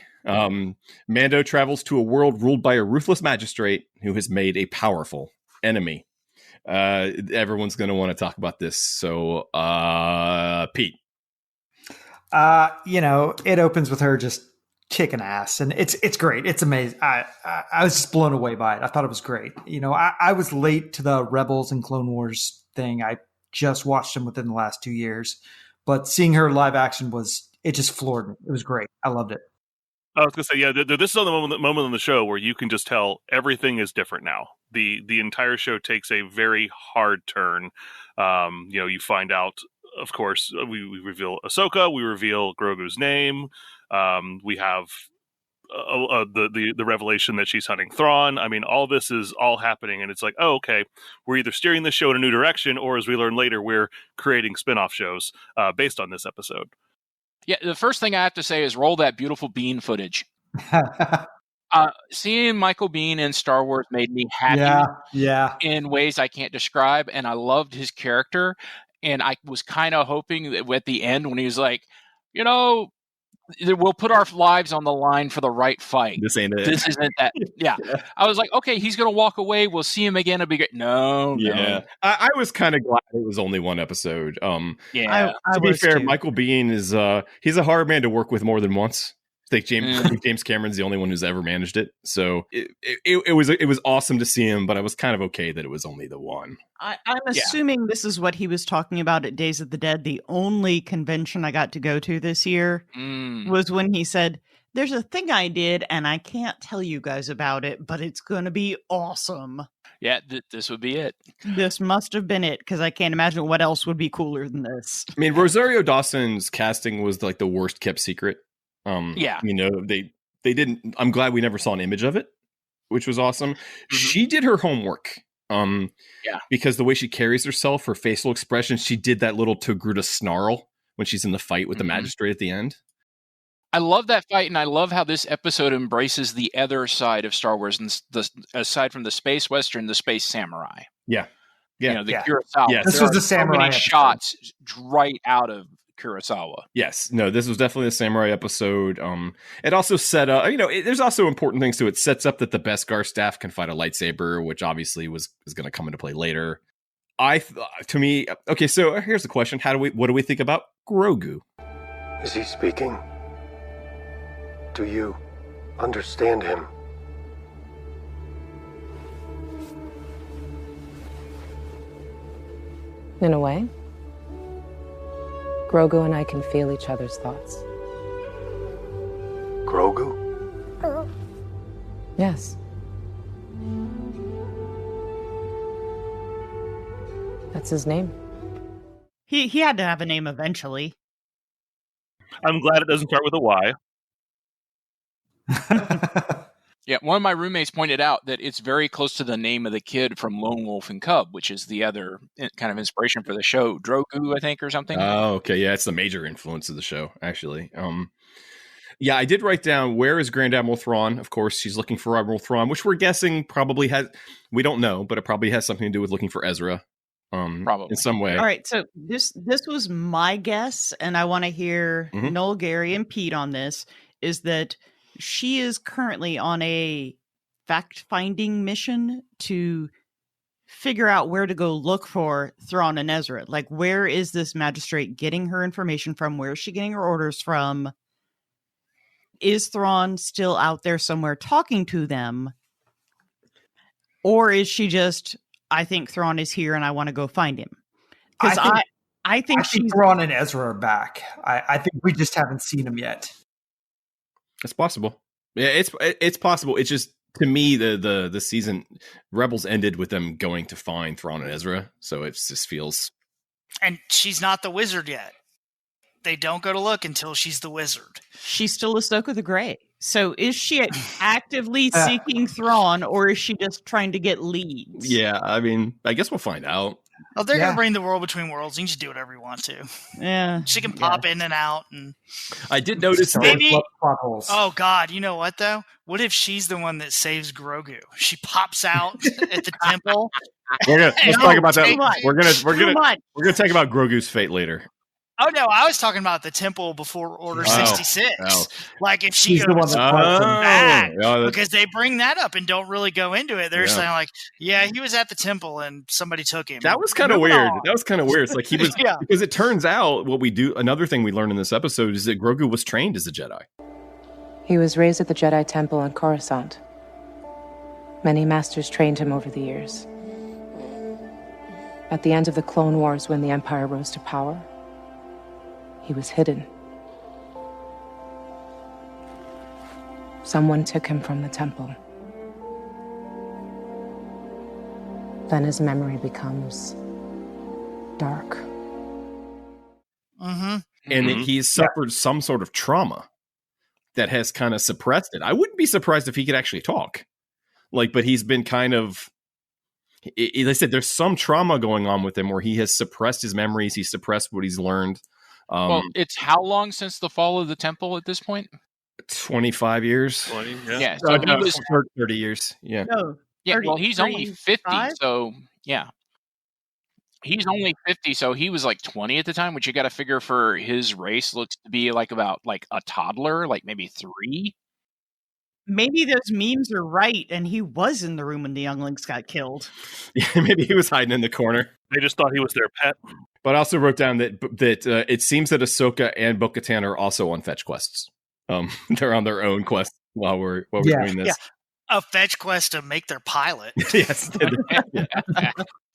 Mando travels to a world ruled by a ruthless magistrate who has made a powerful enemy. Everyone's going to want to talk about this. So, Pete. It opens with her just kicking ass, and it's great. It's amazing. I was just blown away by it. I thought it was great. I was late to the Rebels and Clone Wars thing. I just watched them within the last 2 years. but seeing her live action it just floored me. It was great. I loved it. I was going to say, yeah, this is on the moment on the show where you can just tell everything is different now. The entire show takes a very hard turn. You find out, of course, we reveal Ahsoka, we reveal Grogu's name. We have the revelation that she's hunting Thrawn. I mean, all this is all happening, and it's like, oh, okay, we're either steering this show in a new direction, or as we learn later, we're creating spin-off shows based on this episode. Yeah, the first thing I have to say is roll that beautiful Bean footage. Seeing Michael Biehn in Star Wars made me happy in ways I can't describe, and I loved his character. And I was kind of hoping that at the end when he was like, we'll put our lives on the line for the right fight. This ain't it. This isn't that. Yeah. I was like, okay, he's going to walk away. We'll see him again. It'll be great. No. I was kind of glad it was only one episode. I to be fair, too. Michael Biehn is he's a hard man to work with more than once. I think James Cameron's the only one who's ever managed it. So it was awesome to see him, but I was kind of okay that it was only the one. I'm assuming this is what he was talking about at Days of the Dead. The only convention I got to go to this year was when he said, there's a thing I did and I can't tell you guys about it, but it's going to be awesome. Yeah, this would be it. This must have been it, because I can't imagine what else would be cooler than this. I mean, Rosario Dawson's casting was like the worst kept secret. They didn't. I'm glad we never saw an image of it, which was awesome. Mm-hmm. She did her homework. Because the way she carries herself, her facial expression, she did that little Togruta snarl when she's in the fight with the magistrate at the end. I love that fight, and I love how this episode embraces the other side of Star Wars, and aside from the space western, the space samurai. Yeah. Kurosawa. Yes. This was the samurai episode. Shots right out of Kurosawa. Yes, no, this was definitely a samurai episode. It also set up, there's also important things to it. It sets up that the Beskar staff can fight a lightsaber, which obviously is going to come into play later. So here's the question: what do we think about Grogu? Is he speaking? Do you understand him? In a way. Grogu and I can feel each other's thoughts. Grogu? Yes. That's his name. He had to have a name eventually. I'm glad it doesn't start with a Y. Yeah, one of my roommates pointed out that it's very close to the name of the kid from Lone Wolf and Cub, which is the other kind of inspiration for the show. Drogu, I think, or something. Oh, okay. Yeah, it's the major influence of the show, actually. I did write down, where is Grand Admiral Thrawn? Of course, she's looking for Admiral Thrawn, which we're guessing probably we don't know, but it probably has something to do with looking for Ezra. Probably. In some way. All right, so this was my guess, and I want to hear Noel, Gary, and Pete on this, is that she is currently on a fact-finding mission to figure out where to go look for Thrawn and Ezra. Like, where is this magistrate getting her information from? Where is she getting her orders from? Is Thrawn still out there somewhere talking to them? Or is she just, I think Thrawn is here and I want to go find him? Because I think Thrawn and Ezra are back. I think we just haven't seen them yet. It's possible. Yeah, it's possible. It's just, to me, the season Rebels ended with them going to find Thrawn and Ezra, so it just feels. And she's not the wizard yet. They don't go to look until she's the wizard. She's still Ahsoka the Grey. So is she actively seeking Thrawn, or is she just trying to get leads? Yeah, I mean, I guess we'll find out. Oh, they're gonna bring the world between worlds. You can just do whatever you want to. Yeah, she can pop in and out. And I did notice maybe. Oh God, you know what though? What if she's the one that saves Grogu? She pops out at the temple. Let's talk about that. We're gonna talk about Grogu's fate later. Oh no, I was talking about the temple before Order 66. Oh. Like if she goes back, because they bring that up and don't really go into it. They're saying like, yeah, he was at the temple and somebody took him. That was kind of weird. It's like he was because it turns out another thing we learned in this episode is that Grogu was trained as a Jedi. He was raised at the Jedi Temple on Coruscant. Many masters trained him over the years. At the end of the Clone Wars, when the Empire rose to power, he was hidden. Someone took him from the temple. Then his memory becomes dark. Mm-hmm. And he's suffered some sort of trauma that has kind of suppressed it. I wouldn't be surprised if he could actually talk. But he's been kind of, like I said, there's some trauma going on with him where he has suppressed his memories. He's suppressed what he's learned. Well, it's how long since the fall of the temple at this point? 25 years. 20, Yeah. So he was 30 years. Yeah. No, Yeah, 30, well, he's only 50, 35? so yeah. He's only 50, so he was like 20 at the time, which you got to figure for his race looks to be about a toddler, like maybe 3. Maybe those memes are right, and he was in the room when the younglings got killed. Yeah, maybe he was hiding in the corner. They just thought he was their pet. But I also wrote down that it seems that Ahsoka and Bo-Katan are also on fetch quests. They're on their own quest while we're doing this. A fetch quest to make their pilot. Yes.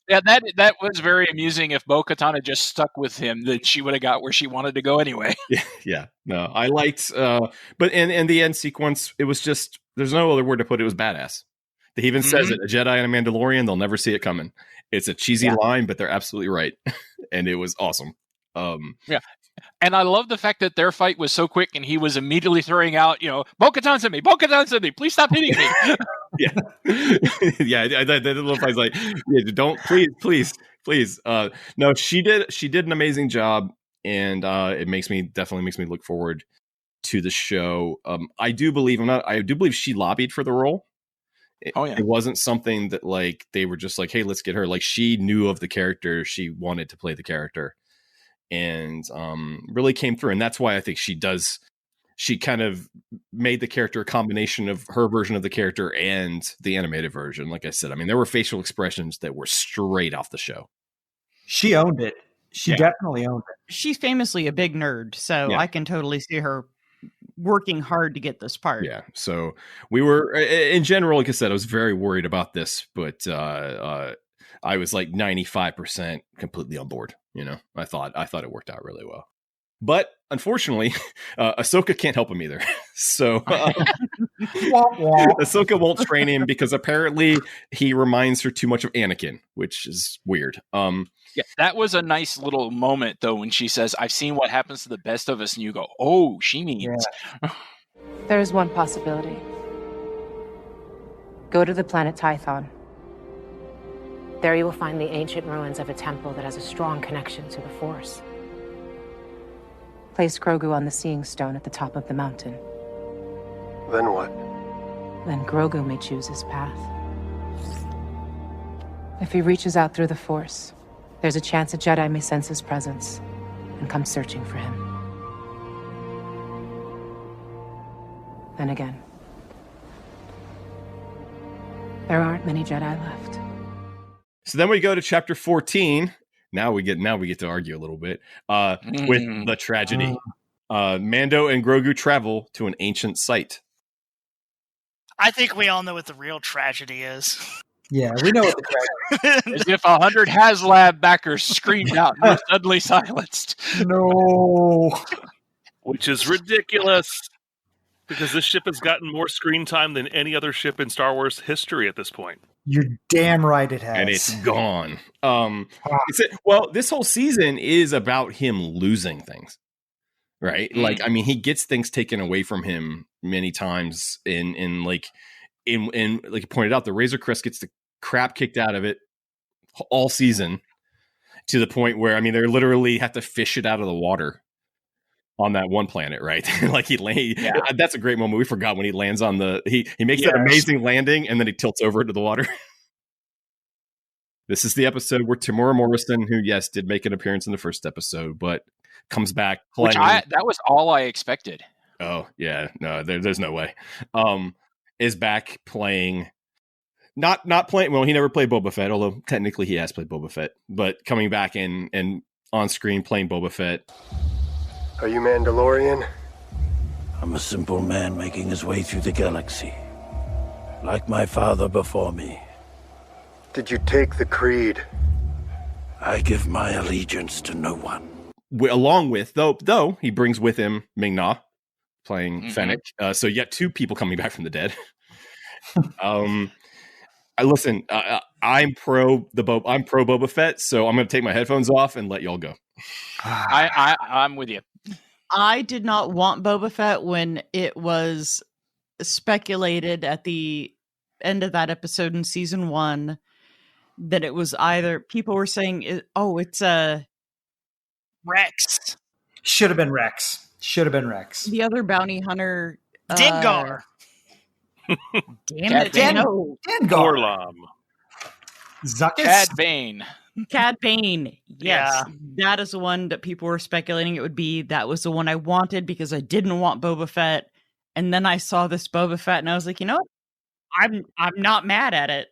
Yeah, that was very amusing. If Bo-Katan had just stuck with him, then she would have got where she wanted to go anyway. Yeah. No, I liked, but in the end sequence, it was just, there's no other word to put it, was badass. He even says it, a Jedi and a Mandalorian, they'll never see it coming. It's a cheesy line, but they're absolutely right. And it was awesome. Yeah. And I love the fact that their fight was so quick and he was immediately throwing out, Bo-Katan's at me, Bo-Katan's at me, please stop hitting me. Yeah. That little fight's like, don't, please. No, she did an amazing job, and it definitely makes me look forward to the show. I do believe she lobbied for the role. It wasn't something that they were just like, hey, let's get her. She knew of the character, she wanted to play the character, and really came through. And that's why I think she kind of made the character a combination of her version of the character and the animated version. Like I said, I mean, there were facial expressions that were straight off the show. She owned it. She definitely owned it. She's famously a big nerd, so I can totally see her working hard to get this part. Yeah. So we were, in general, like I said, I was very worried about this, but I was 95% completely on board. I thought it worked out really well. But unfortunately, Ahsoka can't help him either. So Ahsoka won't train him because apparently he reminds her too much of Anakin, which is weird. Yeah, that was a nice little moment, though, when she says, I've seen what happens to the best of us. And you go, oh, she means. Yeah. There is one possibility. Go to the planet Tython. There you will find the ancient ruins of a temple that has a strong connection to the Force. Place Grogu on the Seeing Stone at the top of the mountain. Then what? Then Grogu may choose his path. If he reaches out through the Force, there's a chance a Jedi may sense his presence and come searching for him. Then again, there aren't many Jedi left. So then we go to chapter 14. Now we get to argue a little bit with the tragedy. Mando and Grogu travel to an ancient site. I think we all know what the real tragedy is. Yeah, we know what the tragedy is. As if 100 HasLab backers screamed out and were suddenly silenced. No. Which is ridiculous, because this ship has gotten more screen time than any other ship in Star Wars history at this point. You're damn right it has. And it's gone. This whole season is about him losing things, right? He gets things taken away from him many times. Like you pointed out, the Razor Crest gets the crap kicked out of it all season, to the point where, they literally have to fish it out of the water on that one planet, right? That's a great moment. We forgot when he lands on he makes that amazing landing, and then he tilts over into the water. This is the episode where Tamora Morrison, who did make an appearance in the first episode, but comes back playing. That was all I expected. Oh yeah, no, there's no way. Is back playing, not playing. Well, he never played Boba Fett, although technically he has played Boba Fett. But coming back and on screen playing Boba Fett. Are you Mandalorian? I'm a simple man making his way through the galaxy, like my father before me. Did you take the creed? I give my allegiance to no one. along with though he brings with him Ming-Na playing Fennec. So you got 2 people coming back from the dead. I'm pro Boba Fett, so I'm going to take my headphones off and let y'all go. I'm with you. I did not want Boba Fett when it was speculated at the end of that episode in season 1 that it was either people were saying, it's Rex. Should have been Rex. The other bounty hunter. Dengar. Damn it. No. Dengar. Orlam. Zuckus? Cad Bane. Cad Bane. Yes. Yeah. That is the one that people were speculating it would be. That was the one I wanted because I didn't want Boba Fett. And then I saw this Boba Fett and I was like, you know what? I'm not mad at it.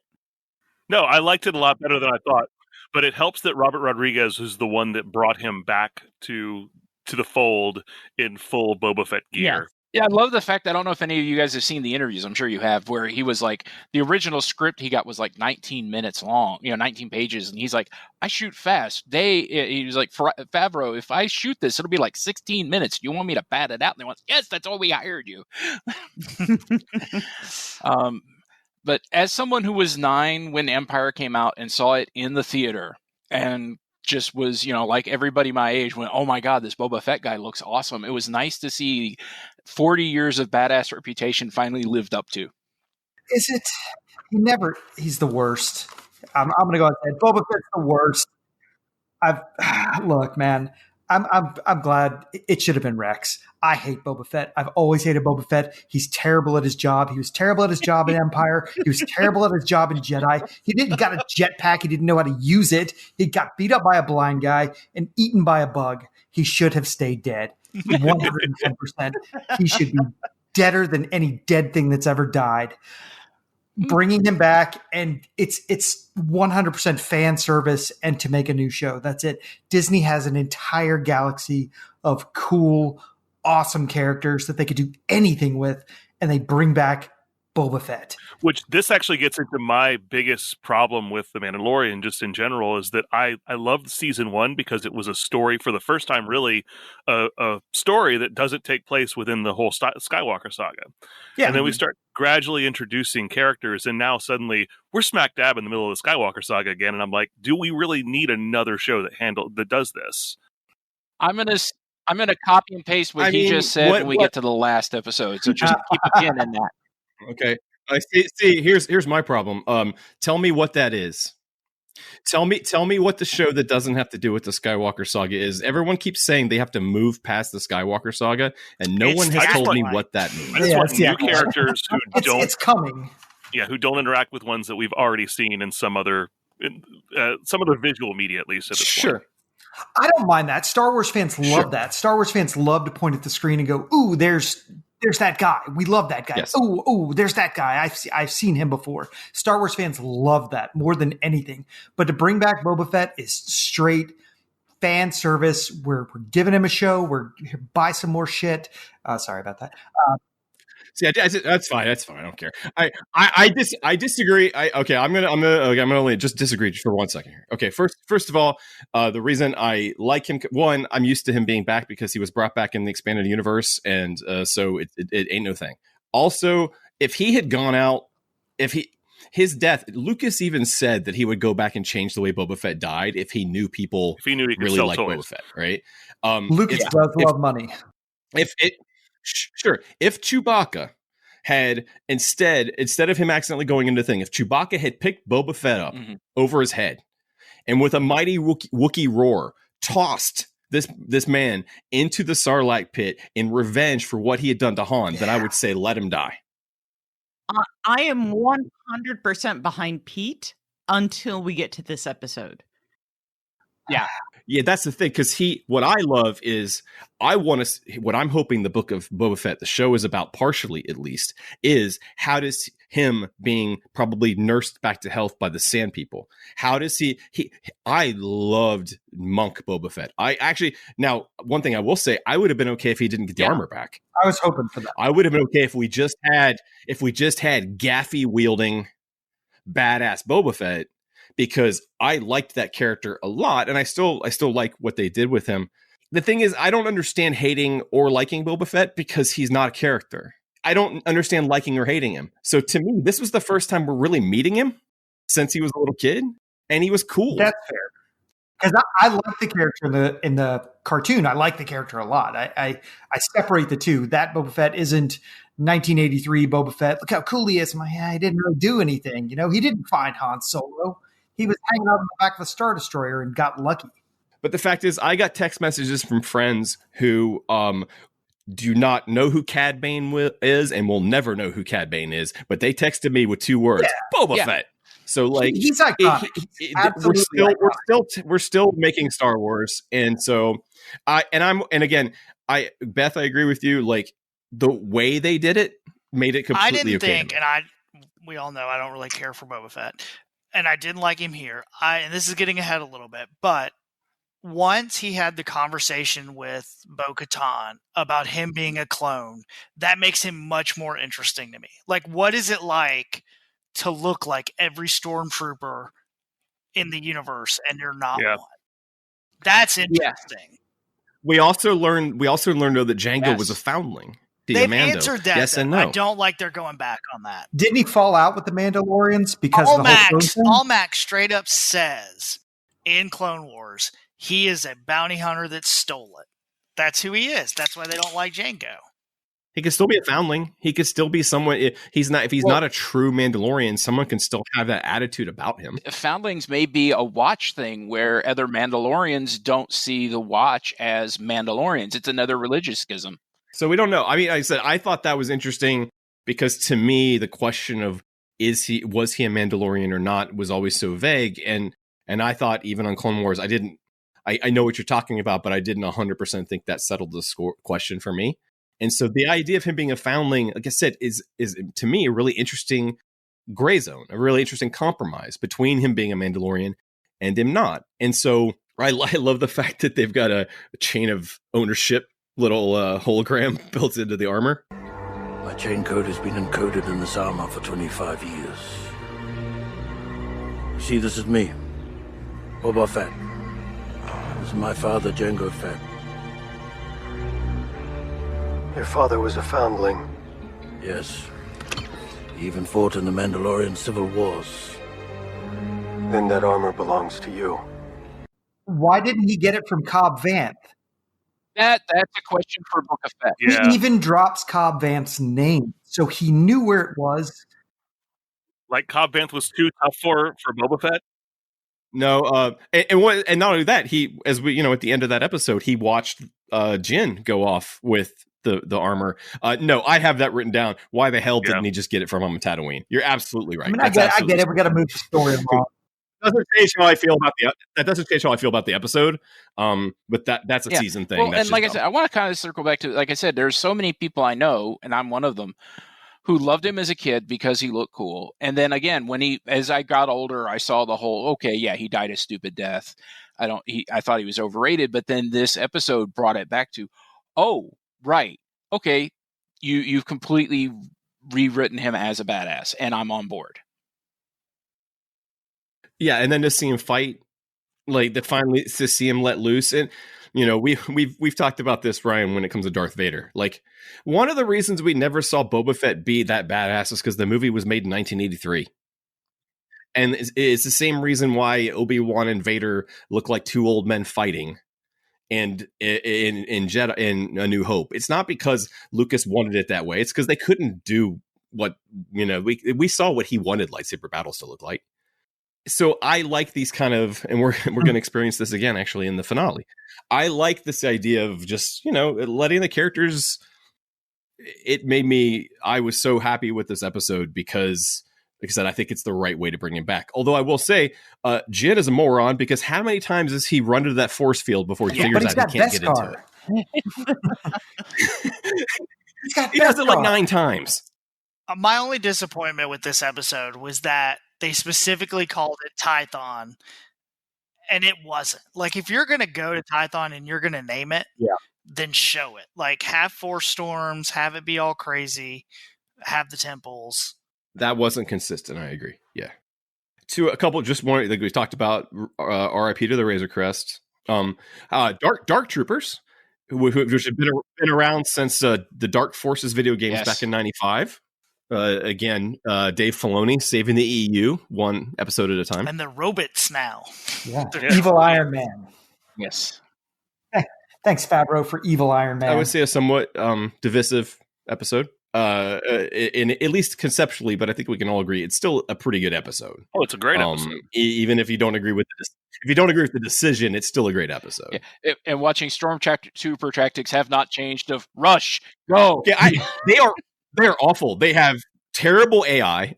No, I liked it a lot better than I thought. But it helps that Robert Rodriguez is the one that brought him back to the fold in full Boba Fett gear. Yeah, I love the fact that I don't know if any of you guys have seen the interviews. I'm sure you have, where he was like, the original script he got was like 19 minutes long, 19 pages. And he's like, I shoot fast. He was like, Favreau, if I shoot this, it'll be like 16 minutes. You want me to pad it out? And they went, yes, that's why we hired you. But as someone who was 9 when Empire came out and saw it in the theater and just was, like everybody my age went, oh my God, this Boba Fett guy looks awesome. It was nice to see 40 years of badass reputation finally lived up to. Is it? He's the worst. I'm going to go ahead and say Boba Fett's the worst. Look, man, I'm glad it should have been Rex. I hate Boba Fett. I've always hated Boba Fett. He's terrible at his job. He was terrible at his job in Empire. He was terrible at his job in Jedi. He got a jetpack. He didn't know how to use it. He got beat up by a blind guy and eaten by a bug. He should have stayed dead. 110%. He should be deader than any dead thing that's ever died. Bringing him back, and it's 100% fan service and to make a new show. That's it. Disney has an entire galaxy of cool, awesome characters that they could do anything with, and they bring back Boba Fett. Which this actually gets into my biggest problem with The Mandalorian just in general is that I loved season 1 because it was a story for the first time, really, a story that doesn't take place within the whole Skywalker saga. Yeah. And then we start gradually introducing characters, and now suddenly we're smack dab in the middle of the Skywalker saga again, and I'm like, do we really need another show that does this? I'm gonna copy and paste what he just said when we get to the last episode. So just keep a pin in that. Okay. I see. Here's my problem. Tell me what that is. Tell me what the show that doesn't have to do with the Skywalker saga is. Everyone keeps saying they have to move past the Skywalker saga, and no one has told me what that means. I just want new characters who don't. It's coming. Yeah, who don't interact with ones that we've already seen in some other visual media, at least at this point. I don't mind that. Star Wars fans love that. Star Wars fans love to point at the screen and go, "Ooh, there's that guy. We love that guy. Yes. Ooh, there's that guy. I've seen him before." Star Wars fans love that more than anything. But to bring back Boba Fett is straight fan service. We're giving him a show. We're buy some more shit. Sorry about that. See, that's fine. That's fine. I don't care. I disagree. I'm gonna just disagree just for 1 second here. Okay, first of all, the reason I like him, one, I'm used to him being back because he was brought back in the expanded universe, and so it ain't no thing. Also, if he had gone out, his death, Lucas even said that he would go back and change the way Boba Fett died if he knew he really liked Boba Fett, right? Lucas does love money. If Chewbacca had instead of him accidentally going into the thing, if Chewbacca had picked Boba Fett up over his head and with a mighty Wookiee roar tossed this man into the Sarlacc pit in revenge for what he had done to Han, then I would say let him die. I am 100% behind Pete until we get to this episode. Yeah, that's the thing, because what I love is what I'm hoping the book of Boba Fett, the show is about, partially at least, is how does him being probably nursed back to health by the Sand People. How does I loved Monk Boba Fett. Now, one thing I will say, I would have been okay if he didn't get the armor back. I was hoping for that. I would have been okay if we just had gaffy wielding badass Boba Fett, because I liked that character a lot, and I still like what they did with him. The thing is, I don't understand hating or liking Boba Fett because he's not a character. I don't understand liking or hating him. So to me, this was the first time we're really meeting him since he was a little kid, and he was cool. That's fair. Because I like the character in the cartoon. I like the character a lot. I separate the two. That Boba Fett isn't 1983 Boba Fett. Look how cool he is. I didn't really do anything. He didn't find Han Solo. He was hanging out in the back of a Star Destroyer and got lucky. But the fact is, I got text messages from friends who do not know who Cad Bane is and will never know who Cad Bane is. But they texted me with 2 words: Boba Fett. So like he's iconic. We're still making Star Wars, and so Beth, I agree with you. Like the way they did it made it completely. I didn't okay think, we all know I don't really care for Boba Fett, and I didn't like him here. And this is getting ahead a little bit, but once he had the conversation with Bo-Katan about him being a clone, that makes him much more interesting to me. Like, what is it like to look like every stormtrooper in the universe and you're not one? That's interesting. We also learned though that Django was a foundling. They've answered that. Yes and no. I don't like they're going back on that. Didn't he fall out with the Mandalorians because of the whole thing? Almac straight up says in Clone Wars he is a bounty hunter that stole it. That's who he is. That's why they don't like Django. He could still be a foundling. He could still be someone. If he's not a true Mandalorian, someone can still have that attitude about him. Foundlings may be a watch thing where other Mandalorians don't see the watch as Mandalorians. It's another religious schism. So we don't know. I mean, I thought that was interesting because to me, the question of was he a Mandalorian or not was always so vague. And I thought even on Clone Wars, I know what you're talking about, but I didn't 100% think that settled the question for me. And so the idea of him being a foundling, like I said, is to me a really interesting gray zone, a really interesting compromise between him being a Mandalorian and him not. And so I love the fact that they've got a chain of ownership little hologram built into the armor. My chain code has been encoded in this armor for 25 years. See, this is me, Boba Fett. This is my father, Jango Fett. Your father was a foundling. Yes. He even fought in the Mandalorian civil wars. Then that armor belongs to you. Why didn't he get it from Cobb Vanth? That's a question for Boba Fett. Yeah. He even drops Cobb Vanth's name, so he knew where it was. Like Cobb Vanth was too tough for Boba Fett? No, and not only that, he, as we at the end of that episode, he watched Jin go off with the armor. No, I have that written down. Why the hell didn't he just get it from him on Tatooine? You're absolutely right. I mean, I get it. We got to move the story along. Doesn't change how I feel about the episode. But that's a season thing. Well, and like I said, I want to kind of circle back to, like I said, there's so many people I know, and I'm one of them, who loved him as a kid because he looked cool. And then again, as I got older, I saw the whole, he died a stupid death. I thought he was overrated, but then this episode brought it back to, right. Okay. You've completely rewritten him as a badass, and I'm on board. Yeah. And then to see him fight, finally to see him let loose. And, we've talked about this, Ryan, when it comes to Darth Vader. Like, one of the reasons we never saw Boba Fett be that badass is because the movie was made in 1983. And it's the same reason why Obi-Wan and Vader look like two old men fighting. And in A New Hope, it's not because Lucas wanted it that way. It's because they couldn't do what, we saw what he wanted lightsaber battles to look like. So I like these kind of, and we're going to experience this again, actually, in the finale. I like this idea of just, letting the characters, I was so happy with this episode because, like I said, I think it's the right way to bring him back. Although I will say, Jin is a moron because how many times does he run into that force field before he figures out he can't get into it? He does it like 9 times. My only disappointment with this episode was that they specifically called it Tython, and it wasn't. Like, if you're going to go to Tython and you're going to name it, then show it. Like, have 4 storms, have it be all crazy, have the temples. That wasn't consistent. I agree. Yeah. To a couple, just more, like we talked about, RIP to the Razor Crest. Dark Troopers, which have been around since the Dark Forces video games back in '95. Again, Dave Filoni saving the EU one episode at a time. And the robots now. Yeah. Evil Iron Man. Yes. Thanks, Favreau, for Evil Iron Man. I would say a somewhat divisive episode. In at least conceptually, but I think we can all agree it's still a pretty good episode. Oh, it's a great episode. Even if you don't agree with the decision, it's still a great episode. Yeah. And watching Stormtrooper tactics have not changed. Of rush, go. Yeah, they're awful. They have terrible AI.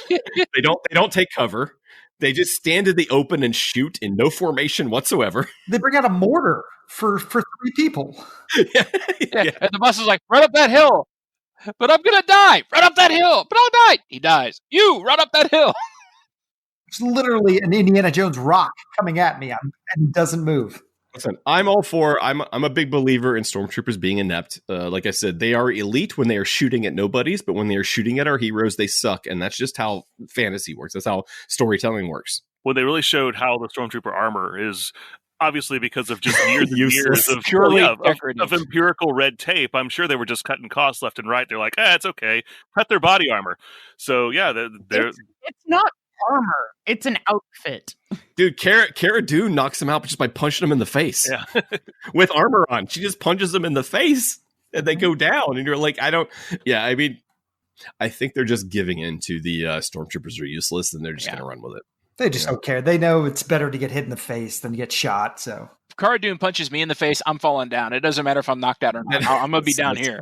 They don't take cover. They just stand in the open and shoot in no formation whatsoever. They bring out a mortar for 3 people. Yeah. And the boss is like, run up that hill. But I'm going to die. Run up that hill. But I'll die. He dies. You run up that hill. It's literally an Indiana Jones rock coming at me and it doesn't move. Listen, I'm all for. I'm a big believer in stormtroopers being inept. Like I said, they are elite when they are shooting at nobodies, but when they are shooting at our heroes, they suck, and that's just how fantasy works. That's how storytelling works. When they really showed how the stormtrooper armor is obviously because of just years and years of empirical red tape. I'm sure they were just cutting costs left and right. They're like, it's okay, cut their body armor. So yeah, it's not armor, it's an outfit. Dude, Cara Dune knocks him out just by punching him in the face. Yeah. With armor on. She just punches him in the face and they go down. And you're like, I mean, I think they're just giving in to the stormtroopers are useless and they're just going to run with it. They just don't care. They know it's better to get hit in the face than get shot. So if Cara Dune punches me in the face, I'm falling down. It doesn't matter if I'm knocked out or not. I'm going to be down here.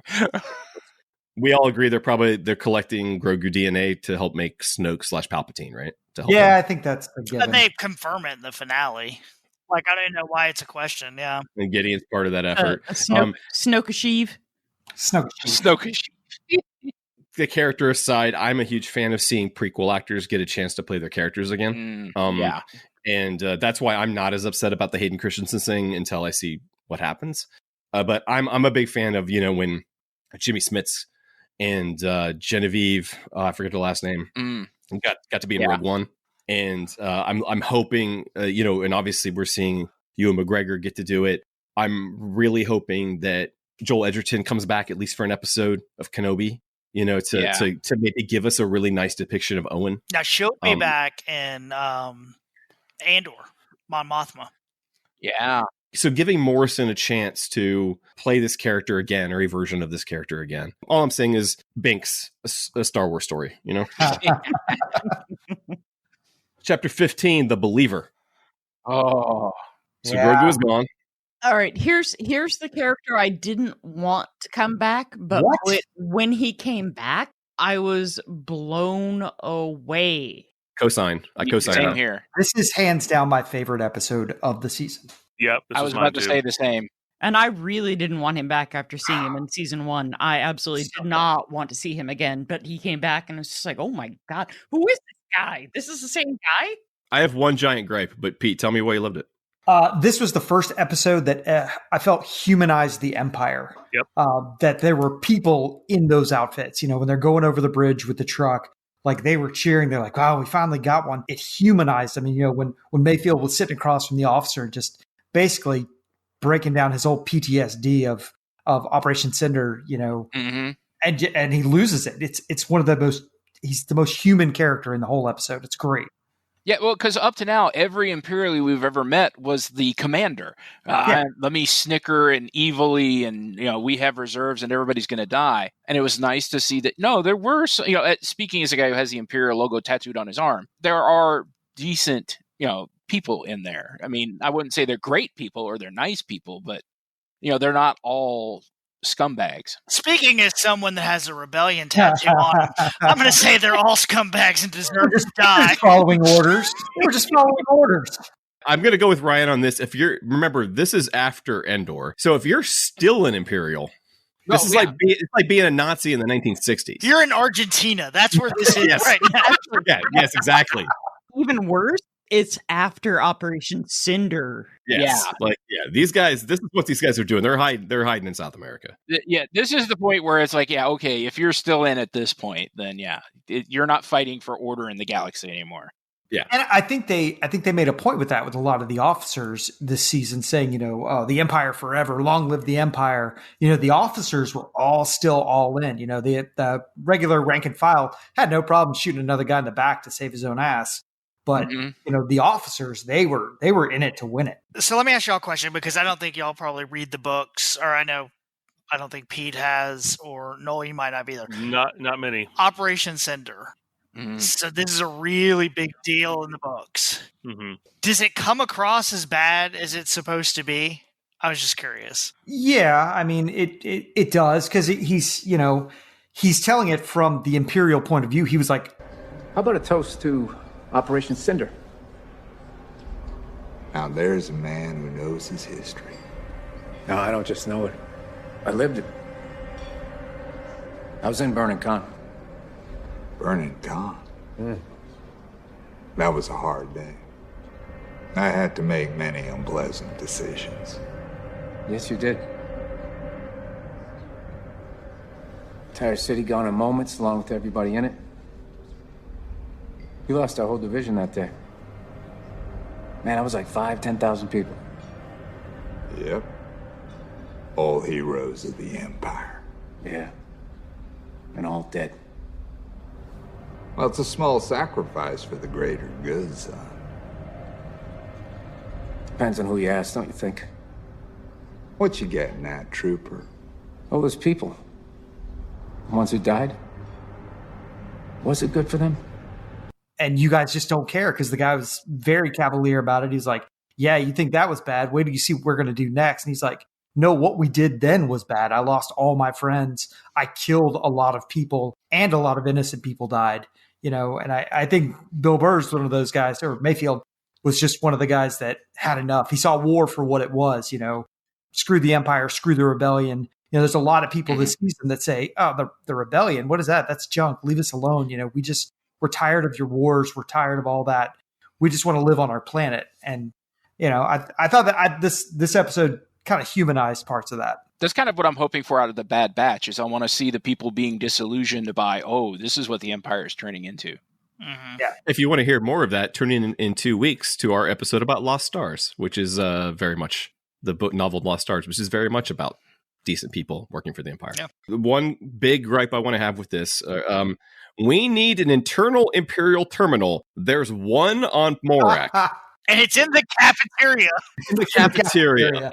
We all agree they're collecting Grogu DNA to help make Snoke / Palpatine, right? Yeah, I think that's a given. And they confirm it in the finale. Like, I don't even know why it's a question. Yeah. And Gideon's part of that effort. Snokasheev. The character aside, I'm a huge fan of seeing prequel actors get a chance to play their characters again. And that's why I'm not as upset about the Hayden Christensen thing until I see what happens. But I'm a big fan of, when Jimmy Smits and Genevieve, I forget the last name, got to be in Rogue One. And I'm hoping, and obviously we're seeing Ewan McGregor get to do it. I'm really hoping that Joel Edgerton comes back at least for an episode of Kenobi. To maybe give us a really nice depiction of Owen. Now she'll be back in Andor, Mon Mothma. Yeah. So giving Morrison a chance to play this character again, or a version of this character again. All I'm saying is Binks, a Star Wars story, Chapter 15, The Believer. Oh. So Grogu is gone. All right, here's the character I didn't want to come back, but when he came back, I was blown away. Cosign. I cosign. Same here. This is hands down my favorite episode of the season. Yep. I was about to say the same. And I really didn't want him back after seeing him in season 1. I absolutely did not want to see him again, but he came back and it was just like, oh my God, who is this guy? This is the same guy? I have one giant gripe, but Pete, tell me why you loved it. This was the first episode that I felt humanized the Empire. Yep. That there were people in those outfits, when they're going over the bridge with the truck, like they were cheering. They're like, wow, we finally got one. It humanized. I mean, when Mayfield was sitting across from the officer, just basically breaking down his whole PTSD of Operation Cinder, and he loses it. It's one of he's the most human character in the whole episode. It's great. Yeah, well, because up to now, every Imperial we've ever met was the commander. Let me snicker and evilly, and we have reserves, and everybody's going to die. And it was nice to see that. No, there were, speaking as a guy who has the Imperial logo tattooed on his arm, there are decent, people in there. I mean, I wouldn't say they're great people or they're nice people, but they're not all scumbags. Speaking as someone that has a rebellion tattoo on them, I'm going to say they're all scumbags and deserve to die. Just following orders. We're just following orders. I'm going to go with Ryan on this. Remember, this is after Endor. So if you're still an Imperial, this is like being a Nazi in the 1960s. You're in Argentina. That's where this is right now. Yes, exactly. Even worse, it's after Operation Cinder. Yes. These guys, this is what these guys are doing. They're hiding in South America. Yeah, this is the point where it's like, okay, if you're still in at this point, then you're not fighting for order in the galaxy anymore. Yeah. And I think they made a point with that with a lot of the officers this season, saying, oh, the Empire forever, long live the Empire. The officers were all still all in. The regular rank and file had no problem shooting another guy in the back to save his own ass. But the officers, they were in it to win it. So let me ask y'all a question, because I don't think y'all probably read the books, or I don't think Pete has, or Noel, you might not either. Not many. Operation Cinder. Mm-hmm. So this is a really big deal in the books. Mm-hmm. Does it come across as bad as it's supposed to be? I was just curious. Yeah, I mean, it does, because he's telling it from the Imperial point of view. He was like, how about a toast to Operation Cinder? Now there's a man who knows his history. No, I don't just know it. I lived it. I was in Burning Khan. Burning Khan? That was a hard day. I had to make many unpleasant decisions. Yes, you did. Entire city gone in moments, along with everybody in it. We lost our whole division that day. Man, I was like 10,000 people. Yep. All heroes of the Empire. Yeah. And all dead. Well, it's a small sacrifice for the greater good, son. Depends on who you ask, don't you think? What you getting at, trooper? All those people. The ones who died. Was it good for them? And you guys just don't care, because the guy was very cavalier about it. He's like, yeah, you think that was bad? Wait till you see what we're going to do next. And he's like, no, what we did then was bad. I lost all my friends. I killed a lot of people, and a lot of innocent people died. And I think Bill Burr's one of those guys, or Mayfield was just one of the guys that had enough. He saw war for what it was, screw the Empire, screw the rebellion. There's a lot of people this season that say, oh, the rebellion, what is that? That's junk. Leave us alone. We're tired of your wars. We're tired of all that. We just want to live on our planet. And, I thought that this episode kind of humanized parts of that. That's kind of what I'm hoping for out of the Bad Batch, is I want to see the people being disillusioned by, oh, this is what the Empire is turning into. Mm-hmm. Yeah. If you want to hear more of that, tune in 2 weeks to our episode about Lost Stars, which is very much the book novel Lost Stars, which is very much about decent people working for the Empire. Yeah. One big gripe I want to have with this, we need an internal Imperial terminal. There's one on Morak. And it's in the cafeteria. In the cafeteria.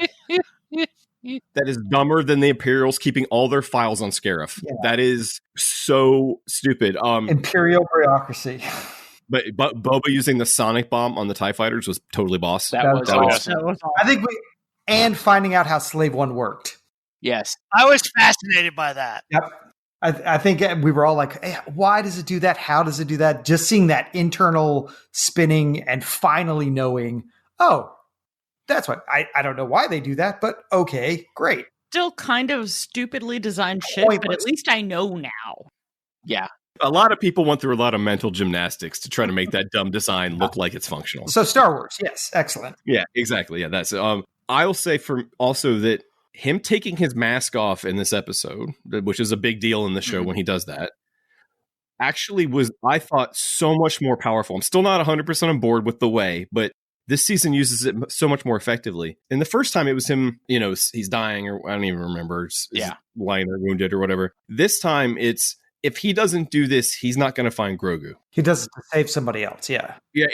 That is dumber than the Imperials keeping all their files on Scarif. Yeah. That is so stupid. Imperial bureaucracy. But Boba using the sonic bomb on the TIE fighters was totally boss. That was awesome. I think and finding out how Slave One worked. Yes. I was fascinated by that. Yep. I think we were all like, hey, why does it do that? How does it do that? Just seeing that internal spinning and finally knowing, oh, that's what I don't know why they do that, but okay, great. Still kind of stupidly designed shit, but at least I know now. Yeah. A lot of people went through a lot of mental gymnastics to try to make that dumb design look like it's functional. So Star Wars, yes, excellent. Yeah, exactly. Yeah, that's I'll say for also that him taking his mask off in this episode, which is a big deal in the show when he does that, actually was, I thought, so much more powerful. I'm still not 100% on board with the way, but this season uses it so much more effectively. And the first time it was him, he's dying, or I don't even remember, lying or wounded or whatever. This time it's, if he doesn't do this, he's not going to find Grogu. He does it to save somebody else, yeah. Yeah,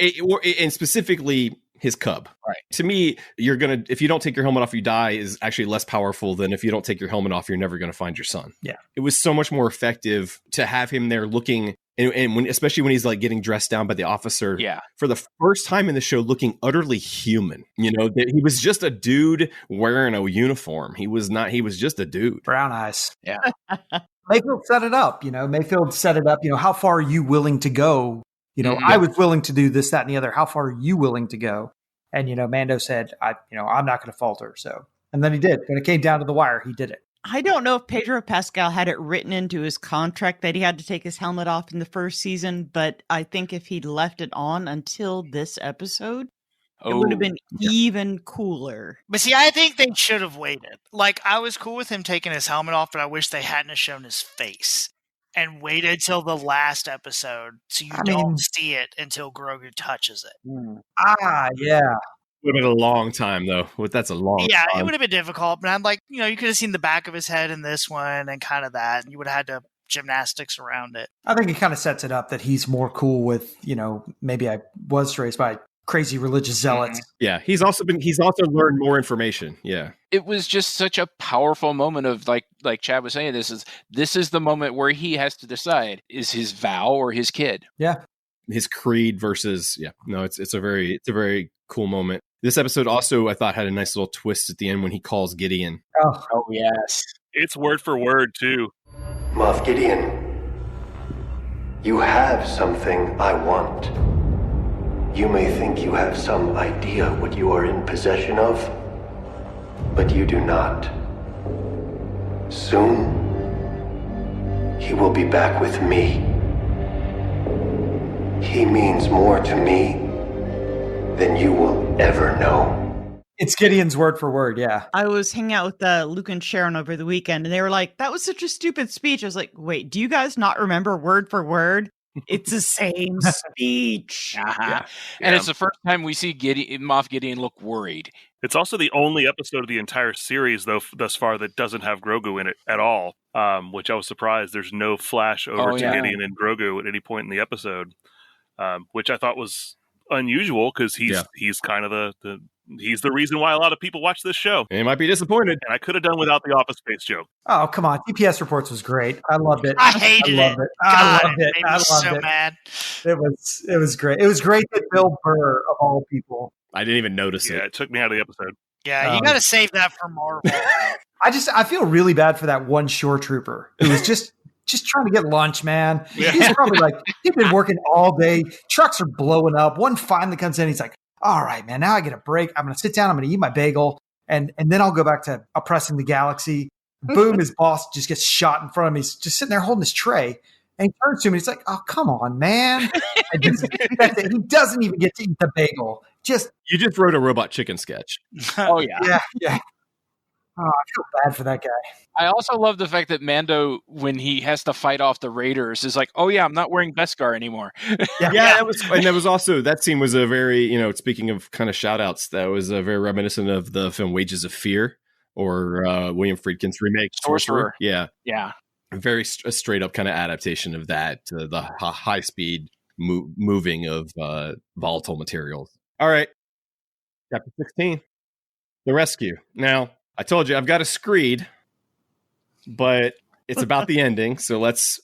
and specifically his cub. Right. To me, if you don't take your helmet off, you die is actually less powerful than if you don't take your helmet off, you're never going to find your son. Yeah. It was so much more effective to have him there looking, and especially when he's like getting dressed down by the officer. Yeah. For the first time in the show, looking utterly human. That he was just a dude wearing a uniform. He was just a dude. Brown eyes. Yeah. Mayfield set it up. Mayfield set it up. How far are you willing to go? I was willing to do this, that, and the other. How far are you willing to go? And, Mando said, I'm not going to falter. So, and then he did. When it came down to the wire, he did it. I don't know if Pedro Pascal had it written into his contract that he had to take his helmet off in the first season, but I think if he'd left it on until this episode, it would have been even cooler. But see, I think they should have waited. Like, I was cool with him taking his helmet off, but I wish they hadn't have shown his face. and wait until the last episode so you don't see it until Grogu touches it. Yeah. Would have been a long time, though. That's a long Yeah, time. it would have been difficult, but I'm like, you could have seen the back of his head in this one and kind of that, and you would have had to gymnastics around it. I think it kind of sets it up that he's more cool with, maybe I was raised by crazy religious zealots. Yeah, he's also learned more information. Yeah. It was just such a powerful moment of like Chad was saying, this is the moment where he has to decide, is his vow or his kid. Yeah. His creed versus it's a very cool moment. This episode also, I thought, had a nice little twist at the end when he calls Gideon. Oh yes. It's word for word too. Moff Gideon, you have something I want. You may think you have some idea what you are in possession of, but you do not. Soon, he will be back with me. He means more to me than you will ever know. It's Gideon's word for word, yeah. I was hanging out with Luke and Sharon over the weekend, and they were like, that was such a stupid speech. I was like, wait, do you guys not remember word for word? It's the same speech. Uh-huh. And it's the first time we see Moff Gideon look worried. It's also the only episode of the entire series, though, thus far that doesn't have Grogu in it at all, which I was surprised. There's no flash over to Gideon and Grogu at any point in the episode, which I thought was unusual because he's kind of he's the reason why a lot of people watch this show. And they might be disappointed. And I could have done without the Office Space joke. Oh, come on. TPS Reports was great. I loved it. I hated it. I loved it. I was so mad. It was great. It was great that Bill Burr, of all people. I didn't even notice it. Yeah, it took me out of the episode. Yeah, you got to save that for Marvel. I feel really bad for that one shore trooper who was just trying to get lunch, man. Yeah. He's probably like, he's been working all day. Trucks are blowing up. One finally comes in. He's like, all right, man, now I get a break. I'm going to sit down. I'm going to eat my bagel. And then I'll go back to oppressing the galaxy. Boom, his boss just gets shot in front of him. He's just sitting there holding his tray. And he turns to him and he's like, oh, come on, man. He doesn't even get to eat the bagel. You just wrote a Robot Chicken sketch. Oh, yeah. Yeah. Oh, I feel bad for that guy. I also love the fact that Mando, when he has to fight off the Raiders, is like, oh, yeah, I'm not wearing Beskar anymore. That scene was a very, speaking of kind of shout outs, that was very reminiscent of the film Wages of Fear or William Friedkin's remake, Sorcerer. Yeah. Yeah. Very straight up kind of adaptation of that, the high speed moving of volatile materials. All right. Chapter 16, The Rescue. Now, I told you I've got a screed, but it's about the ending, so let's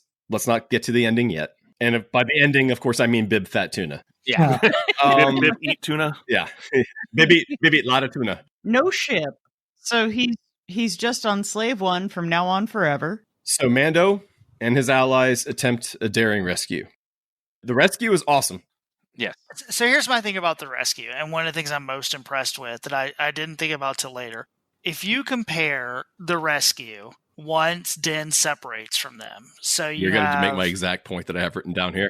not get to the ending yet. And by the ending, of course, I mean Bib Fat Tuna. Yeah. Bib eat tuna? Yeah. Bib eat a lot of tuna. No ship. So he's just on Slave One from now on forever. So Mando and his allies attempt a daring rescue. The rescue is awesome. Yes. So here's my thing about the rescue, and one of the things I'm most impressed with that I didn't think about till later. If you compare the rescue once Din separates from them, so you're going to make my exact point that I have written down here.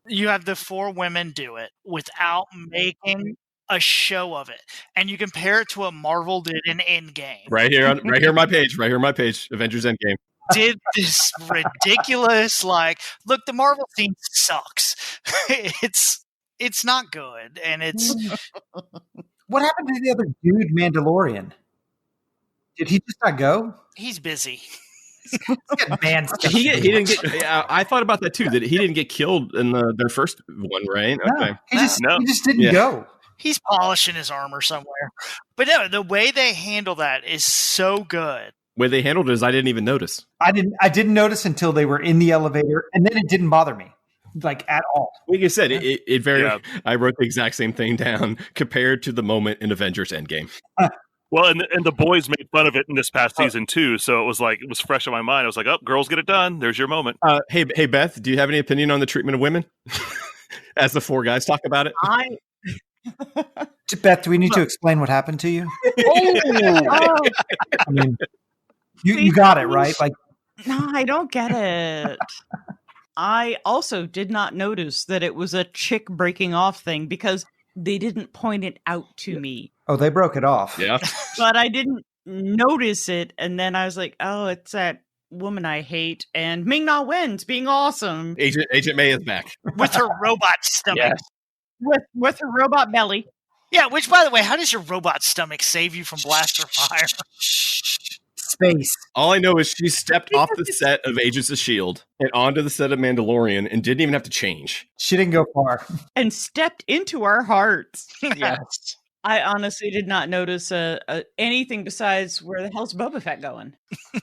You have the 4 women do it without making a show of it, and you compare it to what Marvel did in Endgame. Right here on my page, Avengers Endgame. Did this ridiculous look, the Marvel scene sucks. It's not good, and it's. What happened to the other dude, Mandalorian? Did he just not go? He's busy. Man, he didn't get. I thought about that too. That he didn't get killed in their first one, right? No, okay. He just didn't go. He's polishing his armor somewhere. But no, the way they handle that is so good. The way they handled it is I didn't even notice. I didn't notice until they were in the elevator, and then it didn't bother me. At all. Like I said, it very. Yeah. I wrote the exact same thing down compared to the moment in Avengers Endgame. Well, and the boys made fun of it in this past season too, so it was fresh on my mind. I was like, "Oh, girls, get it done. There's your moment." Hey, Beth, do you have any opinion on the treatment of women? As the 4 guys talk about it, Beth, do we need to explain what happened to you? Oh. I mean, you got it right. No, I don't get it. I also did not notice that it was a chick breaking off thing because they didn't point it out to me. Oh, they broke it off. Yeah. But I didn't notice it. And then I was like, oh, it's that woman I hate, and Ming-Na wins, being awesome. Agent May is back. With her robot stomach. Yes. With her robot belly. Yeah, which, by the way, how does your robot stomach save you from blaster fire? Space. All I know is she stepped off the set of Agents of S.H.I.E.L.D. and onto the set of Mandalorian and didn't even have to change. She didn't go far. And stepped into our hearts. Yes. I honestly did not notice anything besides where the hell's Boba Fett going?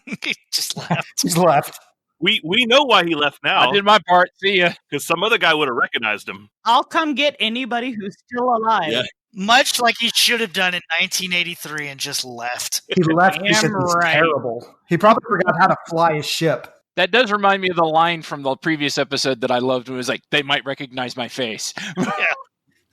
He just left. He's left. We know why he left now. I did my part. See ya. Because some other guy would have recognized him. I'll come get anybody who's still alive. Yeah. Much like he should have done in 1983 and just left. He left because he's terrible. He probably forgot how to fly his ship. That does remind me of the line from the previous episode that I loved. It was like, they might recognize my face.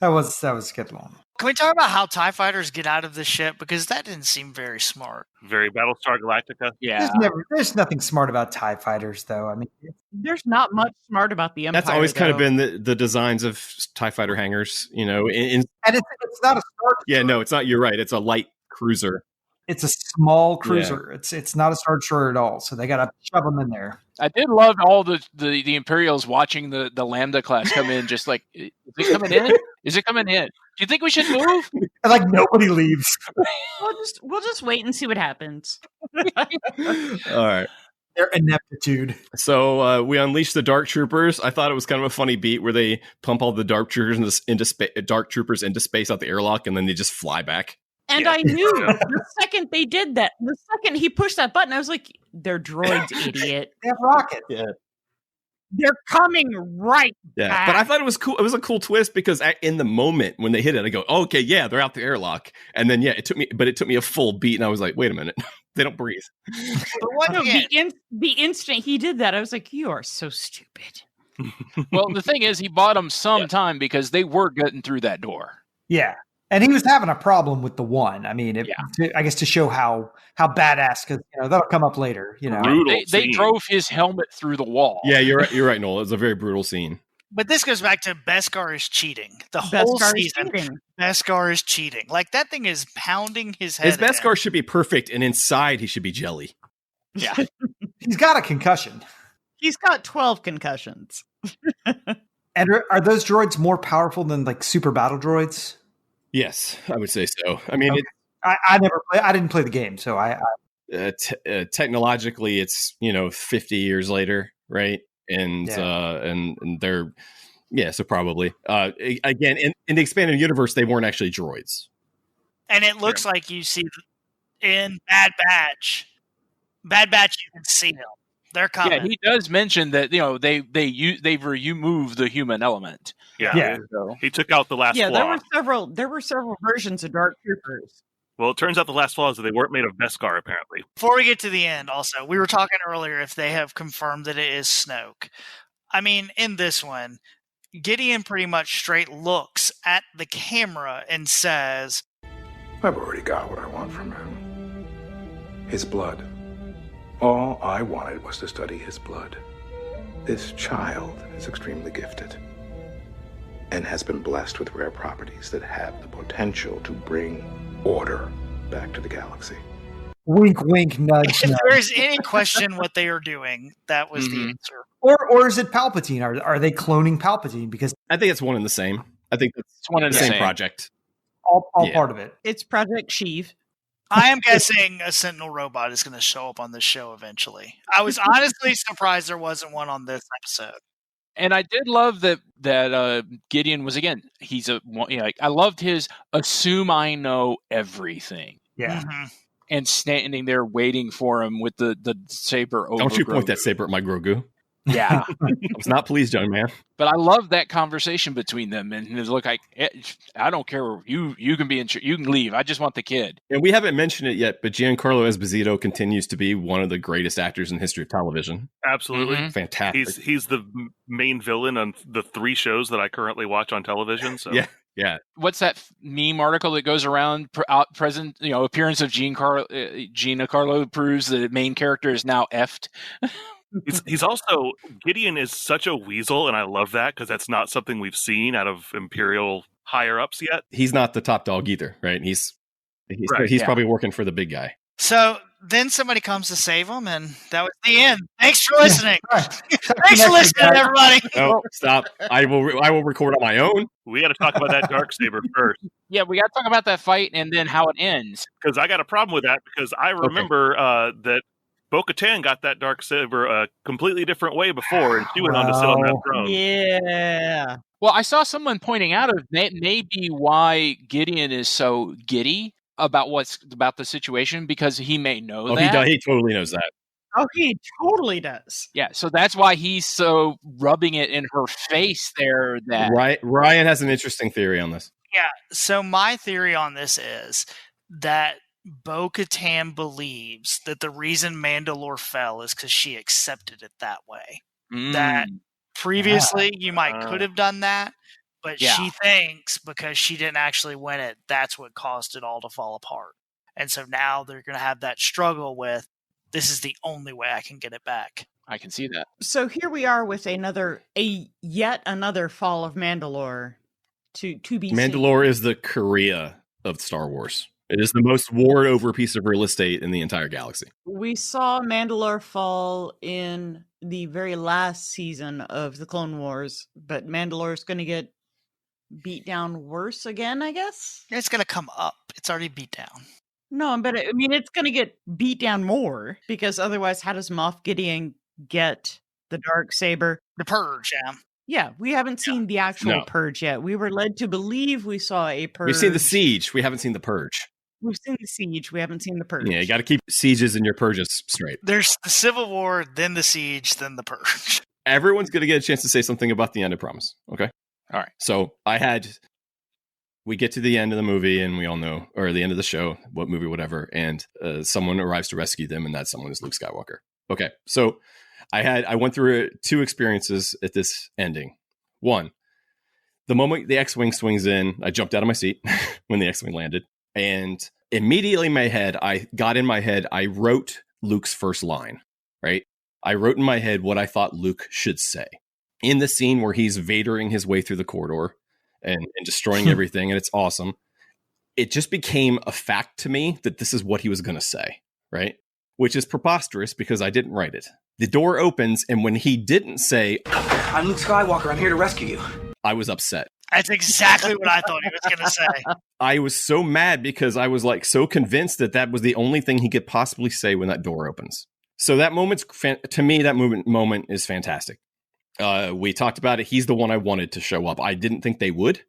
That was a good one. Can we talk about how TIE fighters get out of the ship? Because that didn't seem very smart. Very Battlestar Galactica. Yeah. There's nothing smart about TIE fighters, though. I mean, there's not much smart about the Empire. That's always kind of been the designs of TIE fighter hangars, you know. And it's not a Star. Yeah, no, it's not. You're right. It's a light cruiser. It's a small cruiser. Yeah. It's not a Star Destroyer at all. So they got to shove them in there. I did love all the Imperials watching the Lambda class come in, just like, is it coming in? Is it coming in? Do you think we should move? And like nobody leaves. We'll just wait and see what happens. All right. Their ineptitude. So we unleashed the Dark Troopers. I thought it was kind of a funny beat where they pump all the Dark Troopers into space out the airlock, and then they just fly back. And I knew the second they did that, the second he pushed that button, I was like, they're droids, idiot. They have rockets. Yeah. They're coming right back. But I thought it was cool. It was a cool twist because in the moment when they hit it, I go, oh, okay, yeah, they're out the airlock. And then, it took me a full beat. And I was like, wait a minute. They don't breathe. The instant he did that, I was like, you are so stupid. Well, the thing is, he bought them some time because they were getting through that door. Yeah. And he was having a problem with the one. I mean, I guess to show how badass, because that'll come up later. They drove his helmet through the wall. Yeah, you're right. You're right, Noel. It was a very brutal scene. But this goes back to Beskar is cheating. The whole season, Beskar is cheating. Like, that thing is pounding his head. His Beskar should be perfect, and inside he should be jelly. Yeah, he's got a concussion. He's got 12 concussions. And are those droids more powerful than like super battle droids? Yes, I would say so. I mean, I didn't play the game, so technologically, it's 50 years later, right? And they're so probably again in the expanded universe, they weren't actually droids. And it looks like you see in Bad Batch, you can see them. They're coming. Yeah, he does mention that they removed the human element. Yeah. So. He took out the last flaw. There were several versions of Dark Troopers. Well, it turns out the last flaw is that they weren't made of Beskar, apparently. Before we get to the end, also, we were talking earlier if they have confirmed that it is Snoke. I mean, in this one, Gideon pretty much straight looks at the camera and says, I've already got what I want from him. His blood. All I wanted was to study his blood. This child is extremely gifted and has been blessed with rare properties that have the potential to bring order back to the galaxy. Wink, wink, nudge, if nudge. there's any question what they are doing, that was the answer. Or is it Palpatine? Are they cloning Palpatine? Because I think it's one and the same. I think it's one and the same project. All part of it. It's Project Sheev. I am guessing a Sentinel robot is going to show up on this show eventually. I was honestly surprised there wasn't one on this episode. And I did love that Gideon was, again, I loved his assume I know everything. Yeah. Mm-hmm. And standing there waiting for him with the saber over Don't you Grogu. point that saber at my Grogu. Yeah. I was not pleased, young man. But I love that conversation between them. And it's like, I don't care. You can be you can leave. I just want the kid. And we haven't mentioned it yet, but Giancarlo Esposito continues to be one of the greatest actors in the history of television. Absolutely. Mm-hmm. Fantastic. He's the main villain on the 3 shows that I currently watch on television. So. Yeah. What's that meme article that goes around? Appearance of Giancarlo proves that the main character is now effed. He's also, Gideon is such a weasel, and I love that because that's not something we've seen out of Imperial higher ups yet. He's not the top dog either, right? He's probably working for the big guy. So then somebody comes to save him, and that was the end. Thanks for listening. Right. Thanks for listening, everybody. No, stop. I will record on my own. We got to talk about that Darksaber first. Yeah, we got to talk about that fight and then how it ends. Because I got a problem with that, because I remember that Bo-Katan got that Darksaber a completely different way before, and she went on to sit on that throne. Yeah. Well, I saw someone pointing out of maybe why Gideon is so giddy about the situation, because he may know that. He totally knows that. Oh, he totally does. Yeah, so that's why he's so rubbing it in her face there. That Ryan has an interesting theory on this. Yeah, so my theory on this is that Bo-Katan believes that the reason Mandalore fell is because she accepted it that way. That previously you could have done that, but she thinks because she didn't actually win it, that's what caused it all to fall apart. And so now they're going to have that struggle with, this is the only way I can get it back. I can see that. So here we are with yet another fall of Mandalore to be Mandalore seen. is the Korea of Star Wars. It is the most warred over piece of real estate in the entire galaxy. We saw Mandalore fall in the very last season of the Clone Wars, but Mandalore's going to get beat down worse again, I guess? It's going to come up. It's already beat down. No, but I mean, it's going to get beat down more, because otherwise, how does Moff Gideon get the Darksaber? The Purge, yeah. Yeah, we haven't seen the actual Purge yet. We were led to believe we saw a Purge. We've seen the Siege. We haven't seen the Purge. We've seen the Siege. We haven't seen the Purge. Yeah, you got to keep Sieges and your Purges straight. There's the Civil War, then the Siege, then the Purge. Everyone's going to get a chance to say something about the end, I promise. Okay? All right. So we get to the end of the movie, and we all know, or the end of the show, what movie, whatever, and someone arrives to rescue them, and that someone is Luke Skywalker. Okay, so I went through two experiences at this ending. One, the moment the X-Wing swings in, I jumped out of my seat when the X-Wing landed, and immediately I wrote Luke's first line, right? I wrote in my head what I thought Luke should say. In the scene where he's Vadering his way through the corridor and destroying everything, and it's awesome, it just became a fact to me that this is what he was going to say, right? Which is preposterous because I didn't write it. The door opens, and when he didn't say, I'm Luke Skywalker, I'm here to rescue you, I was upset. That's exactly what I thought he was going to say. I was so mad because I was like so convinced that was the only thing he could possibly say when that door opens. So that to me, that moment is fantastic. We talked about it. He's the one I wanted to show up. I didn't think they would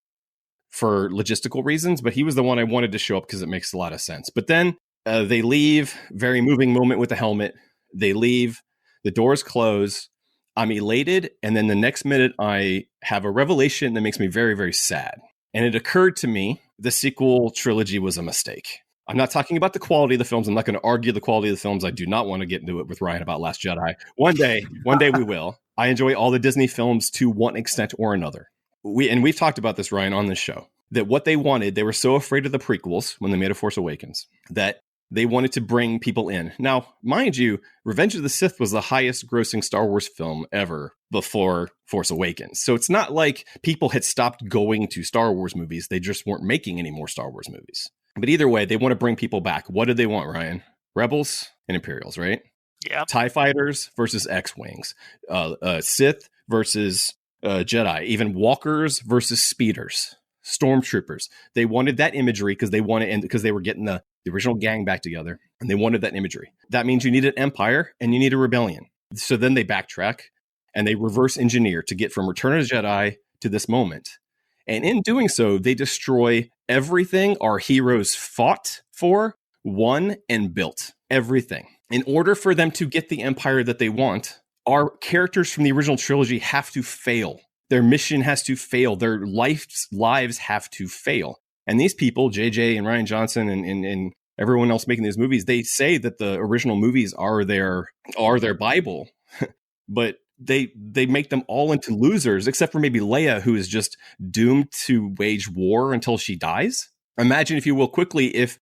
for logistical reasons, but he was the one I wanted to show up because it makes a lot of sense. But then they leave. Very moving moment with the helmet. They leave. The doors close. I'm elated. And then the next minute I have a revelation that makes me very, very sad. And it occurred to me the sequel trilogy was a mistake. I'm not talking about the quality of the films. I'm not going to argue the quality of the films. I do not want to get into it with Ryan about Last Jedi. One day we will. I enjoy all the Disney films to one extent or another. We've talked about this, Ryan, on this show, that what they wanted, they were so afraid of the prequels when they made A Force Awakens that they wanted to bring people in. Now, mind you, Revenge of the Sith was the highest grossing Star Wars film ever before Force Awakens. So it's not like people had stopped going to Star Wars movies. They just weren't making any more Star Wars movies. But either way, they want to bring people back. What did they want, Ryan? Rebels and Imperials, right? Yeah. TIE fighters versus X-Wings. Sith versus Jedi. Even walkers versus speeders. Stormtroopers. They wanted that imagery because they were getting the original gang back together, and they wanted that imagery. That means you need an empire and you need a rebellion. So then they backtrack and they reverse engineer to get from Return of the Jedi to this moment. And in doing so, they destroy everything our heroes fought for, won, and built. Everything. In order for them to get the empire that they want, our characters from the original trilogy have to fail. Their mission has to fail. Their lives have to fail. And these people, JJ and Ryan Johnson and everyone else making these movies, they say that the original movies are their Bible, but they make them all into losers, except for maybe Leia, who is just doomed to wage war until she dies. Imagine, if you will, quickly, if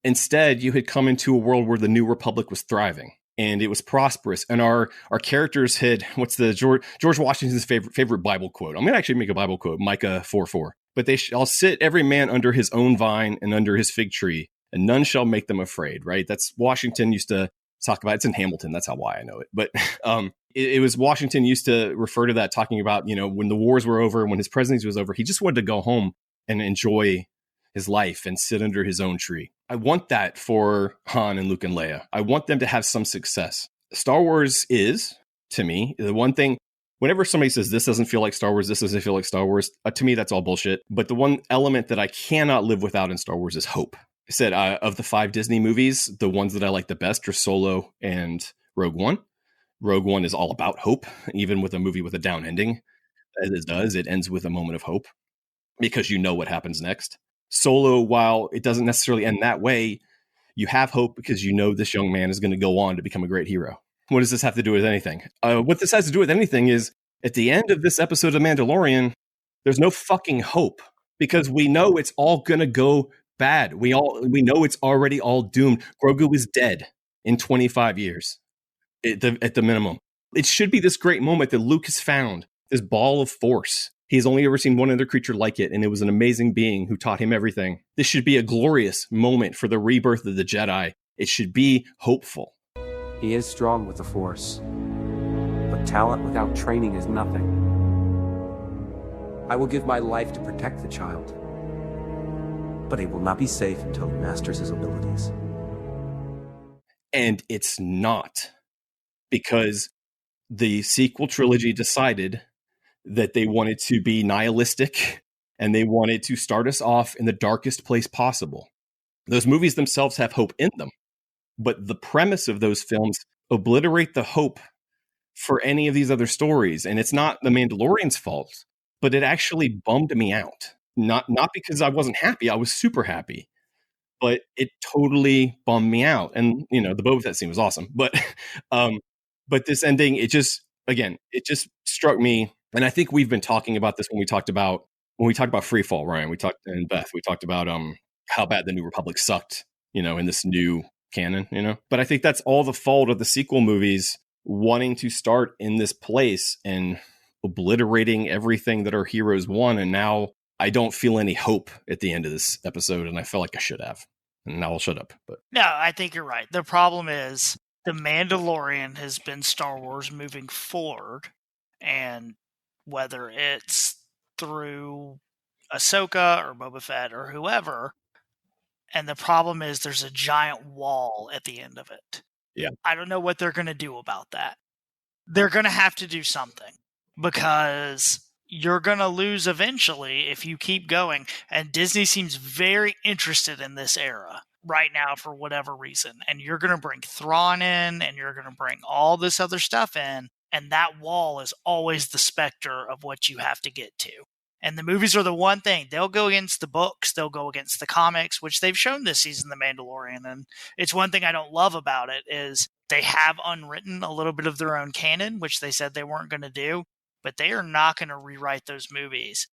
instead you had come into a world where the New Republic was thriving and it was prosperous, and our characters had, what's the George Washington's favorite Bible quote? I'm going to actually make a Bible quote, Micah 4:4. But they shall sit every man under his own vine and under his fig tree, and none shall make them afraid, right? That's Washington used to talk about. It's in Hamilton. That's why I know it. But it was Washington used to refer to that, talking about, when the wars were over, when his presidency was over, he just wanted to go home and enjoy his life and sit under his own tree. I want that for Han and Luke and Leia. I want them to have some success. Star Wars is, to me, the one thing, whenever somebody says this doesn't feel like Star Wars, this doesn't feel like Star Wars, to me, that's all bullshit. But the one element that I cannot live without in Star Wars is hope. I said, of the 5 Disney movies, the ones that I like the best are Solo and Rogue One. Rogue One is all about hope, even with a movie with a down ending, as it does. It ends with a moment of hope because you know what happens next. Solo, while it doesn't necessarily end that way, you have hope because you know this young man is going to go on to become a great hero. What does this have to do with anything? What this has to do with anything is, at the end of this episode of Mandalorian, there's no fucking hope because we know it's all going to go bad. We know it's already all doomed. Grogu is dead in 25 years at the minimum. It should be this great moment that Luke has found, this ball of force. He's only ever seen one other creature like it, and it was an amazing being who taught him everything. This should be a glorious moment for the rebirth of the Jedi. It should be hopeful. He is strong with the Force, but talent without training is nothing. I will give my life to protect the child, but he will not be safe until he masters his abilities. And it's not, because the sequel trilogy decided that they wanted to be nihilistic and they wanted to start us off in the darkest place possible. Those movies themselves have hope in them, but the premise of those films obliterate the hope for any of these other stories. And it's not the Mandalorian's fault, but it actually bummed me out. Not because I wasn't happy. I was super happy, but it totally bummed me out. And, the Boba Fett scene was awesome, but this ending, it just struck me. And I think we've been talking about this when we talked about Freefall, Ryan. And Beth, we talked about how bad the New Republic sucked, in this new canon, But I think that's all the fault of the sequel movies wanting to start in this place and obliterating everything that our heroes won. And now I don't feel any hope at the end of this episode, and I felt like I should have. And now I'll shut up. But no, I think you're right. The problem is The Mandalorian has been Star Wars moving forward, and whether it's through Ahsoka or Boba Fett or whoever, and the problem is there's a giant wall at the end of it. Yeah. I don't know what they're going to do about that. They're going to have to do something, because you're going to lose eventually if you keep going. And Disney seems very interested in this era right now for whatever reason. And you're going to bring Thrawn in, and you're going to bring all this other stuff in. And that wall is always the specter of what you have to get to. And the movies are the one thing. They'll go against the books. They'll go against the comics, which they've shown this season, The Mandalorian. And it's one thing I don't love about it is they have unwritten a little bit of their own canon, which they said they weren't going to do. But they are not going to rewrite those movies.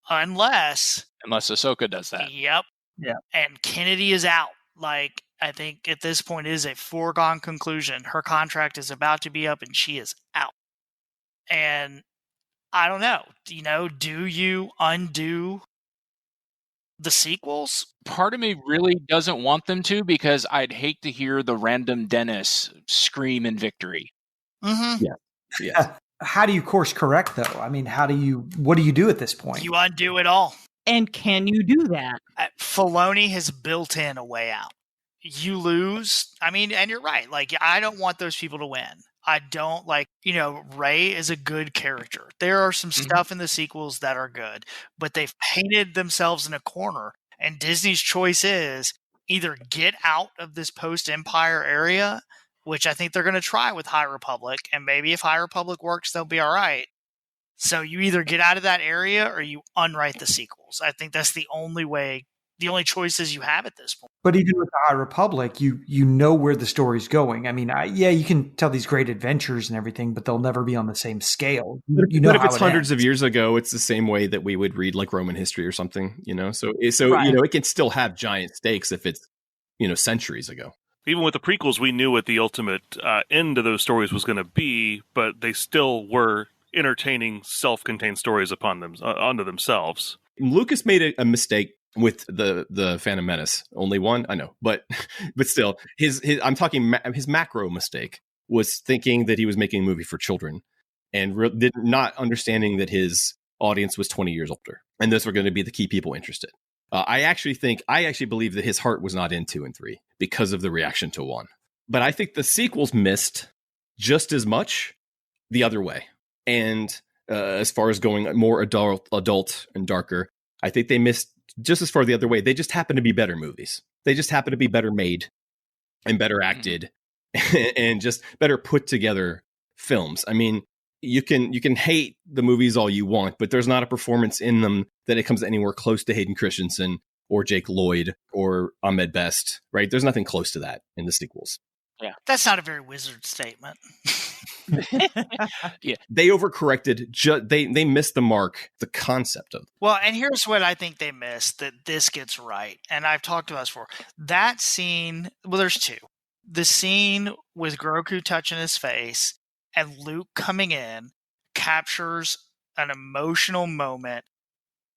Unless Ahsoka does that. Yep. Yeah. And Kennedy is out. Like, I think at this point it is a foregone conclusion. Her contract is about to be up and she is out. And I don't know. Do you undo the sequels? Part of me really doesn't want them to, because I'd hate to hear the random Dennis scream in victory. Mm-hmm. Yeah. How do you course correct, though? I mean, what do you do at this point? You undo it all. And can you do that? Filoni has built in a way out. You lose. I mean, and you're right. Like, I don't want those people to win. I don't Rey is a good character. There are some stuff in the sequels that are good, but they've painted themselves in a corner. And Disney's choice is either get out of this post-Empire area, which I think they're going to try with High Republic, and maybe if High Republic works, they'll be all right. So you either get out of that area or you unwrite the sequels. I think that's the only way, the only choices you have at this point. But even with the High Republic, you know where the story's going. I mean, you can tell these great adventures and everything, but they'll never be on the same scale. But if it's hundreds of years ago, it's the same way that we would read like Roman history or something, So right. It can still have giant stakes if it's, centuries ago. Even with the prequels, we knew what the ultimate end of those stories was going to be, but they still were entertaining, self-contained stories onto themselves. Lucas made a mistake with the Phantom Menace. Only one, I know, but still, his I'm talking his macro mistake was thinking that he was making a movie for children, and not understanding that his audience was 20 years older, and those were going to be the key people interested. I actually believe that his heart was not in 2 and 3 because of the reaction to 1. But I think the sequels missed just as much the other way. And as far as going more adult and darker, I think they missed just as far the other way. They just happen to be better movies. They just happen to be better made and better acted and just better put together films. I mean, you can hate the movies all you want, but there's not a performance in them that it comes anywhere close to Hayden Christensen or Jake Lloyd or Ahmed Best, right? There's nothing close to that in the sequels. Yeah, that's not a very wizard statement. Yeah, they overcorrected. They missed the mark. The concept of well, and here's what I think they missed that this gets right, and I've talked about this before. That scene. Well, there's two. The scene with Grogu touching his face and Luke coming in captures an emotional moment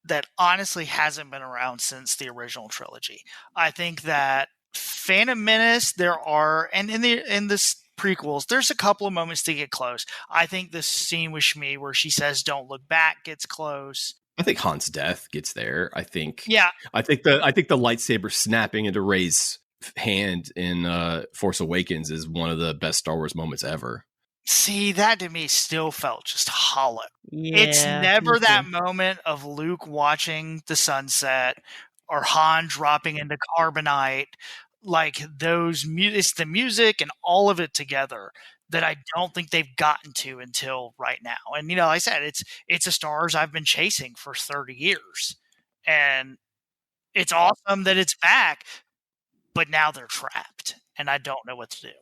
that honestly hasn't been around since the original trilogy. I think that Phantom Menace, there are, and in the prequels, there's a couple of moments to get close. I think the scene with Shmi where she says "Don't look back" gets close. I think Han's death gets there. I think the lightsaber snapping into Rey's hand in Force Awakens is one of the best Star Wars moments ever. See, that to me still felt just hollow. Yeah, it's never that moment of Luke watching the sunset or Han dropping into carbonite. Like those, it's the music and all of it together that I don't think they've gotten to until right now. And like I said, it's a Star Wars I've been chasing for 30 years, and it's awesome that it's back. But now they're trapped, and I don't know what to do.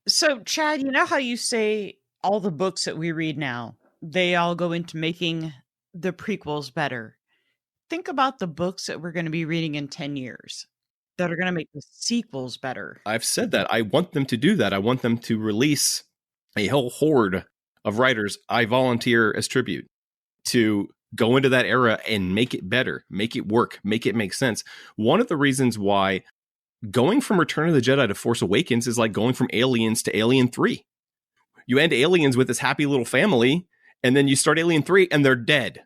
So, Chad, you know how you say all the books that we read now, they all go into making the prequels better. Think about the books that we're going to be reading in 10 years that are going to make the sequels better. I've said that. I want them to do that. I want them to release a whole horde of writers. I volunteer as tribute to go into that era and make it better, make it work, make it make sense. One of the reasons why going from Return of the Jedi to Force Awakens is like going from Aliens to Alien 3. You end Aliens with this happy little family, and then you start Alien 3 and they're dead.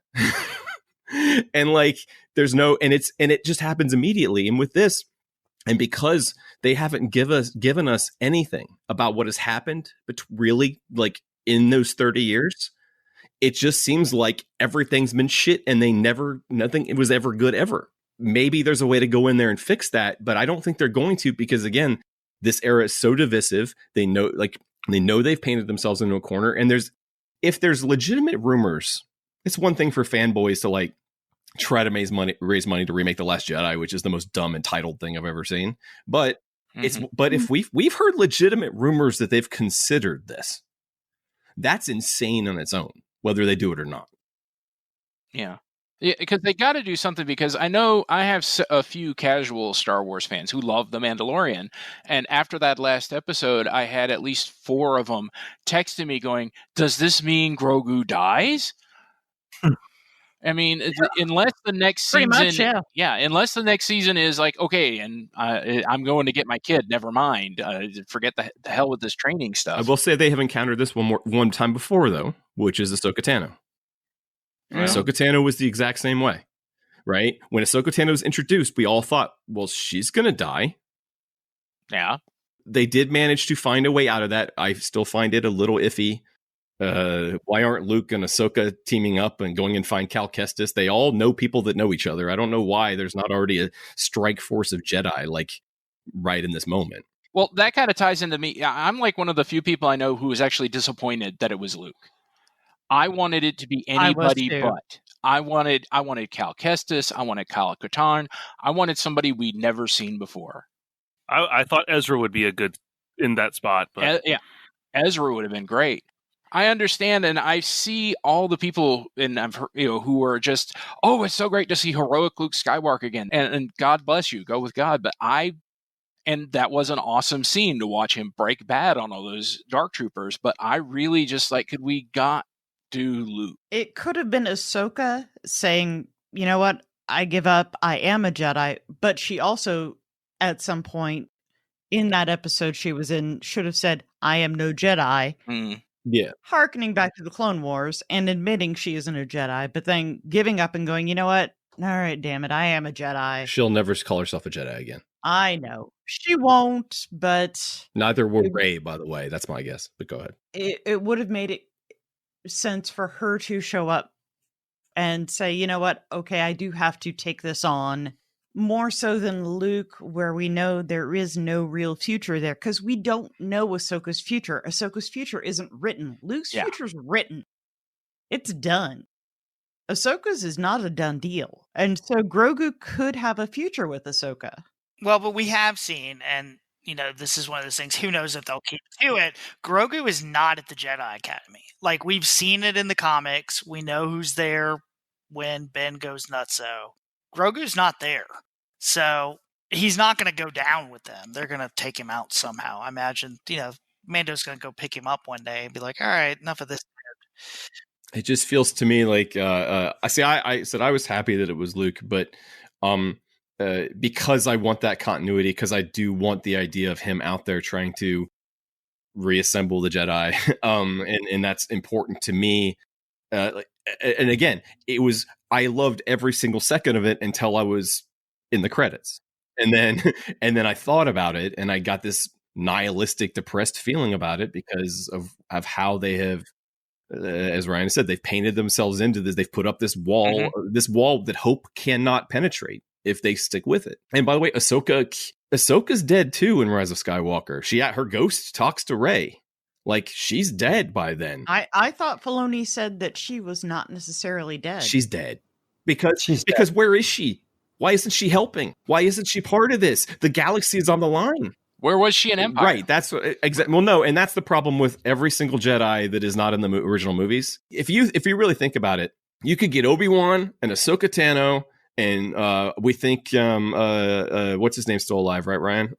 And like there's no, and it just happens immediately. And with this, and because they haven't given us anything about what has happened, but really like in those 30 years, it just seems like everything's been shit and nothing it was ever good ever. Maybe there's a way to go in there and fix that, but I don't think they're going to, because again, this era is so divisive. They know they've painted themselves into a corner, and if there's legitimate rumors, it's one thing for fanboys to like try to raise money to remake The Last Jedi, which is the most dumb entitled thing I've ever seen. But if we've heard legitimate rumors that they've considered this, that's insane on its own, whether they do it or not. Yeah. Yeah, because they got to do something, because I know I have a few casual Star Wars fans who love The Mandalorian. And after that last episode, I had at least 4 of them texting me going, does this mean Grogu dies? I mean, unless the next season, unless the next season is like, okay, and I'm going to get my kid, never mind. Forget the hell with this training stuff. I will say they have encountered this one time before, though, which is Ahsoka Tano. Yeah. Ahsoka Tano was the exact same way, right? When Ahsoka Tano was introduced, we all thought, well, she's going to die. Yeah. They did manage to find a way out of that. I still find it a little iffy. Why aren't Luke and Ahsoka teaming up and going and find Cal Kestis? They all know people that know each other. I don't know why there's not already a strike force of Jedi, like, right in this moment. Well, that kind of ties into me. I'm like one of the few people I know who was actually disappointed that it was Luke. I wanted it to be anybody but. I wanted Cal Kestis. I wanted Kyle Katarn. I wanted somebody we'd never seen before. I thought Ezra would be a good in that spot. But Ezra would have been great. I understand, and I see all the people who are just, oh, it's so great to see heroic Luke Skywalker again, and God bless you, go with God. But and that was an awesome scene to watch him break bad on all those Dark Troopers. But I really just could we do Luke? It could have been Ahsoka saying, you know what, I give up, I am a Jedi. But she also, at some point in that episode she was in, should have said, I am no Jedi. Yeah. Harkening back to the Clone Wars and admitting she isn't a Jedi, but then giving up and going, you know what? All right, damn it, I am a Jedi. She'll never call herself a Jedi again. I know. She won't, but... Neither will Rey, by the way. That's my guess, but go ahead. It would have made it sense for her to show up and say, you know what? Okay, I do have to take this on. More so than Luke, where we know there is no real future there, because we don't know Ahsoka's future. Ahsoka's future isn't written. Luke's future's written. It's done. Ahsoka's is not a done deal. And so Grogu could have a future with Ahsoka. Well, but we have seen, and this is one of those things, who knows if they'll keep to it. Grogu is not at the Jedi Academy. Like, we've seen it in the comics. We know who's there when Ben goes nutso. Grogu's not there. So he's not going to go down with them. They're going to take him out somehow. I imagine, Mando's going to go pick him up one day and be like, all right, enough of this. It just feels to me like, I said I was happy that it was Luke, but because I want that continuity, because I do want the idea of him out there trying to reassemble the Jedi. And that's important to me. And again, I loved every single second of it until I was in the credits. And then I thought about it and I got this nihilistic, depressed feeling about it because of how they have, as Ryan said, they've painted themselves into this. They've put up this wall, that hope cannot penetrate if they stick with it. And by the way, Ahsoka's dead too in Rise of Skywalker. Her ghost talks to Rey. Like, she's dead by then. I thought Filoni said that she was not necessarily dead. She's dead. Because where is she? Why isn't she helping? Why isn't she part of this? The galaxy is on the line. Where was she in Empire? Right. That's exactly. Well, no, and that's the problem with every single Jedi that is not in the original movies. If you really think about it, you could get Obi-Wan and Ahsoka Tano, and we think what's his name still alive, right, Ryan?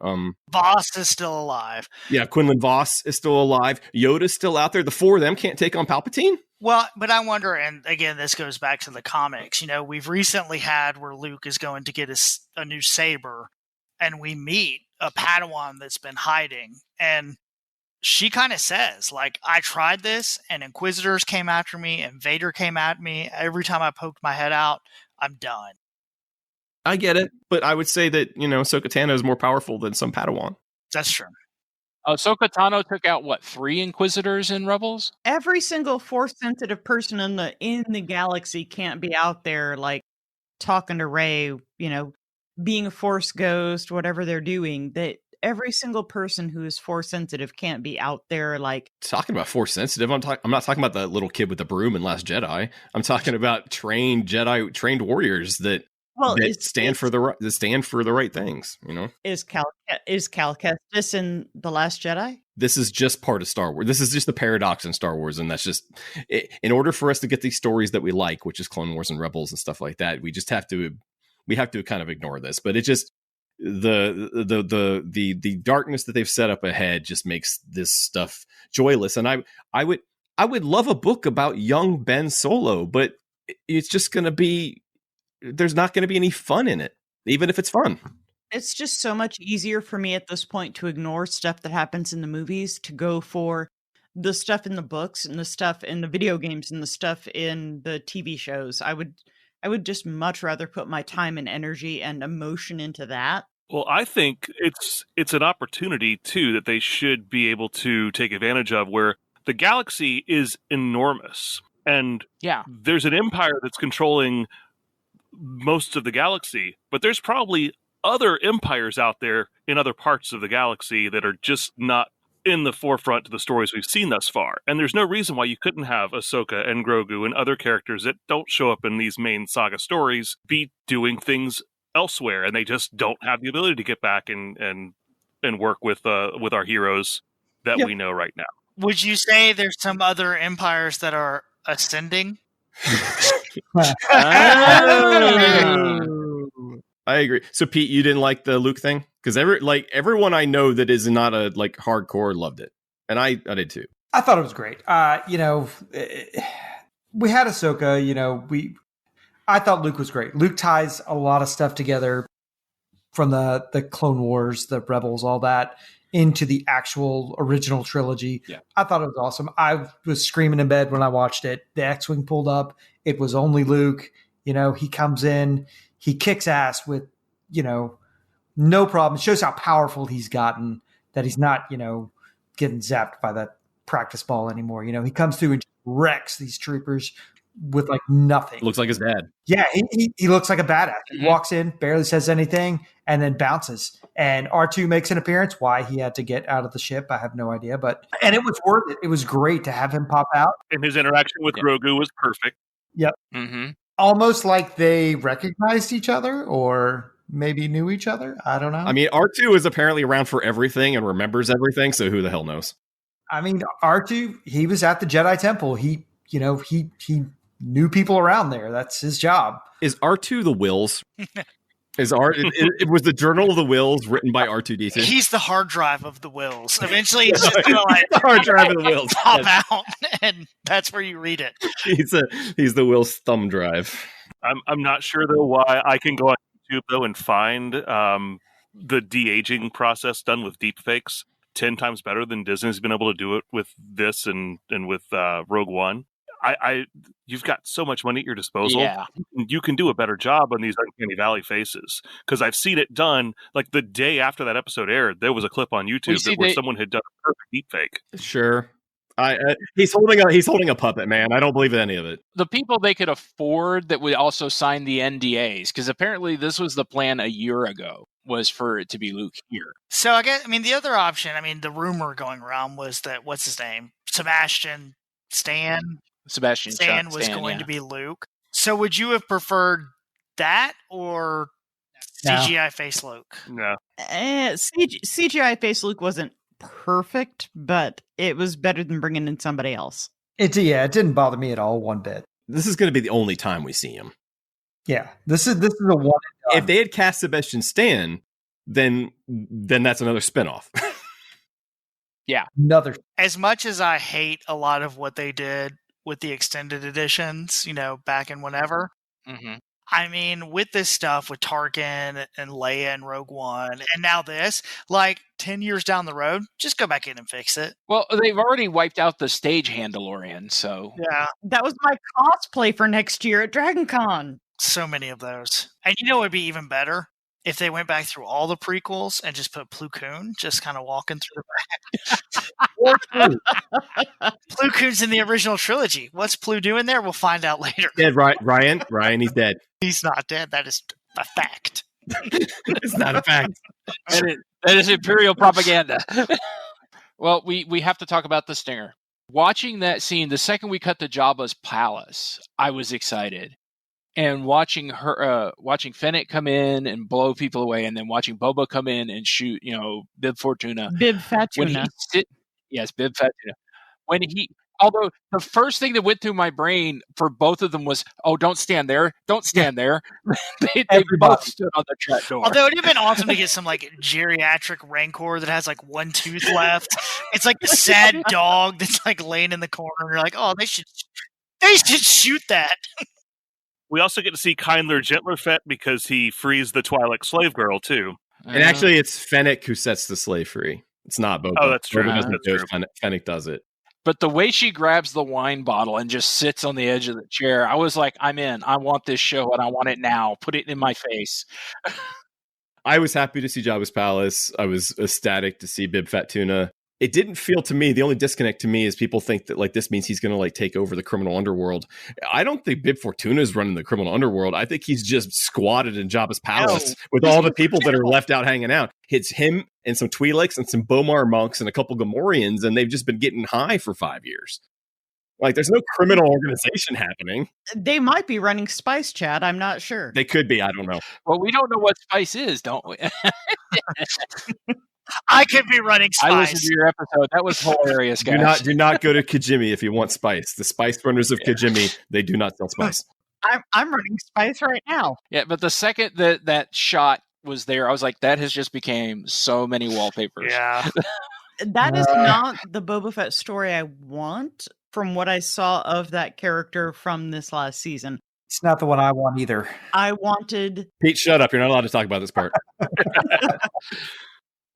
Voss is still alive. Yeah, Quinlan Voss is still alive. Yoda's still out there. The four of them can't take on Palpatine. Well, but I wonder, and again, this goes back to the comics. We've recently had where Luke is going to get a new saber, and we meet a Padawan that's been hiding, and she kind of says, like, I tried this, and Inquisitors came after me, and Vader came at me. Every time I poked my head out, I'm done. I get it, but I would say that, Ahsoka Tano is more powerful than some Padawan. That's true. Ahsoka Tano took out, 3 Inquisitors in Rebels? Every single Force-sensitive person in the galaxy can't be out there, like, talking to Rey, being a Force ghost, whatever they're doing. That every single person who is Force-sensitive can't be out there, like... Talking about Force-sensitive, I'm not talking about the little kid with the broom in Last Jedi. I'm talking about trained warriors that... stand for the right things, Is Cal Kestis in The Last Jedi? This is just part of Star Wars. This is just the paradox in Star Wars, and that's just in order for us to get these stories that we like, which is Clone Wars and Rebels and stuff like that. We just have to kind of ignore this. But it just the darkness that they've set up ahead just makes this stuff joyless. And I would love a book about young Ben Solo, but it's just going to be. There's not going to be any fun in it, even if it's fun. It's just so much easier for me at this point to ignore stuff that happens in the movies, to go for the stuff in the books and the stuff in the video games and the stuff in the TV shows. I would just much rather put my time and energy and emotion into that. Well, I think it's an opportunity, too, that they should be able to take advantage of, where the galaxy is enormous. And there's an empire that's controlling most of the galaxy, but there's probably other empires out there in other parts of the galaxy that are just not in the forefront to the stories we've seen thus far. And there's no reason why you couldn't have Ahsoka and Grogu and other characters that don't show up in these main saga stories be doing things elsewhere, and they just don't have the ability to get back and work with our heroes that we know right now. Would you say there's some other empires that are ascending? I agree. So Pete, you didn't like the Luke thing? Because everyone I know that is not a hardcore loved it, and I did too. I thought it was great. We had Ahsoka. I thought Luke was great. Luke ties a lot of stuff together from the Clone Wars, the Rebels, all that, into the actual original trilogy. Yeah. I thought it was awesome. I was screaming in bed when I watched it. The X-Wing pulled up. It was only Luke. He comes in, he kicks ass with, no problem. It shows how powerful he's gotten, that he's not, getting zapped by that practice ball anymore. He comes through and wrecks these troopers with like nothing. Looks like his dad. Yeah, he looks like a badass. He walks in, barely says anything, and then bounces. And R2 makes an appearance. Why he had to get out of the ship, I have no idea. And it was worth it. It was great to have him pop out. And his interaction with Grogu was perfect. Yep. Mm-hmm. Almost like they recognized each other or maybe knew each other. I don't know. I mean, R2 is apparently around for everything and remembers everything, so who the hell knows? I mean, R2, he was at the Jedi Temple. He knew people around there. That's his job. Is R2 the Wills? It was the Journal of the Wills written by R2-D2? He's the hard drive of the wills. Eventually, he's just going to like the hard drive of the wills pop out, and that's where you read it. He's the Will's thumb drive. I'm not sure though why I can go on YouTube though and find the de-aging process done with deepfakes 10 times better than Disney's been able to do it with this and with Rogue One. You've got so much money at your disposal. Yeah. You can do a better job on these Uncanny Valley faces, because I've seen it done. Like the day after that episode aired, there was a clip on YouTube where someone had done a perfect deepfake. Sure. He's holding a puppet, man. I don't believe in any of it. The people they could afford that would also sign the NDAs, because apparently this was the plan a year ago, was for it to be Luke here. So the other option, the rumor going around was that, what's his name? Sebastian Stan was going to be Luke. So would you have preferred that or CGI face Luke? No. CGI face Luke wasn't perfect, but it was better than bringing in somebody else. It didn't bother me at all one bit. This is going to be the only time we see him. Yeah, this is a one and done. If they had cast Sebastian Stan, then that's another spinoff. Yeah. As much as I hate a lot of what they did with the extended editions, back in whenever. Mm-hmm. With this stuff with Tarkin and Leia and Rogue One, and now this, 10 years down the road, just go back in and fix it. Well, they've already wiped out the stage Mandalorian, so. Yeah. That was my cosplay for next year at DragonCon. So many of those. And it would be even better if they went back through all the prequels and just put Plo Koon just kind of walking through the back. Plo Koon's in the original trilogy. What's Plo doing there? We'll find out later. Dead, Ryan, he's dead. He's not dead. That is a fact. It's not a fact. That is Imperial propaganda. Well, we have to talk about the stinger. Watching that scene, the second we cut to Jabba's palace, I was excited. And watching Fennec come in and blow people away, and then watching Boba come in and shoot, Bib Fortuna. Bib Fatuna. Yes, Bib Fatuna. Although the first thing that went through my brain for both of them was, "Oh, don't stand there! Don't stand there!" they both stood on the trap door. Although it would have been awesome to get some geriatric Rancor that has one tooth left. It's like the sad dog that's laying in the corner. You're like, "Oh, they should shoot that." We also get to see Kindler, Gentler Fett because he frees the Twi'lek slave girl, too. And actually, it's Fennec who sets the slave free. It's not Boba. Oh, that's true. Boba doesn't do it. Fennec does it. But the way she grabs the wine bottle and just sits on the edge of the chair, I was like, I'm in. I want this show, and I want it now. Put it in my face. I was happy to see Jabba's palace. I was ecstatic to see Bib Fatuna. It didn't feel to me, the only disconnect to me is people think that this means he's going to take over the criminal underworld. I don't think Bib Fortuna is running the criminal underworld. I think he's just squatted in Jabba's palace with all the people that are left out hanging out. It's him and some Twi'leks and some Bomar monks and a couple Gamorreans, and they've just been getting high for 5 years. There's no criminal organization happening. They might be running Spice Chat. I'm not sure. They could be. I don't know. Well, we don't know what Spice is, don't we? I could be running Spice. I listened to your episode. That was hilarious, guys. Do not go to Kijimi if you want Spice. The Spice runners of Kijimi, they do not sell Spice. I'm running Spice right now. Yeah, but the second that shot was there, I was like, that has just became so many wallpapers. Yeah. That is not the Boba Fett story I want from what I saw of that character from this last season. It's not the one I want either. I wanted Pete, shut up. You're not allowed to talk about this part.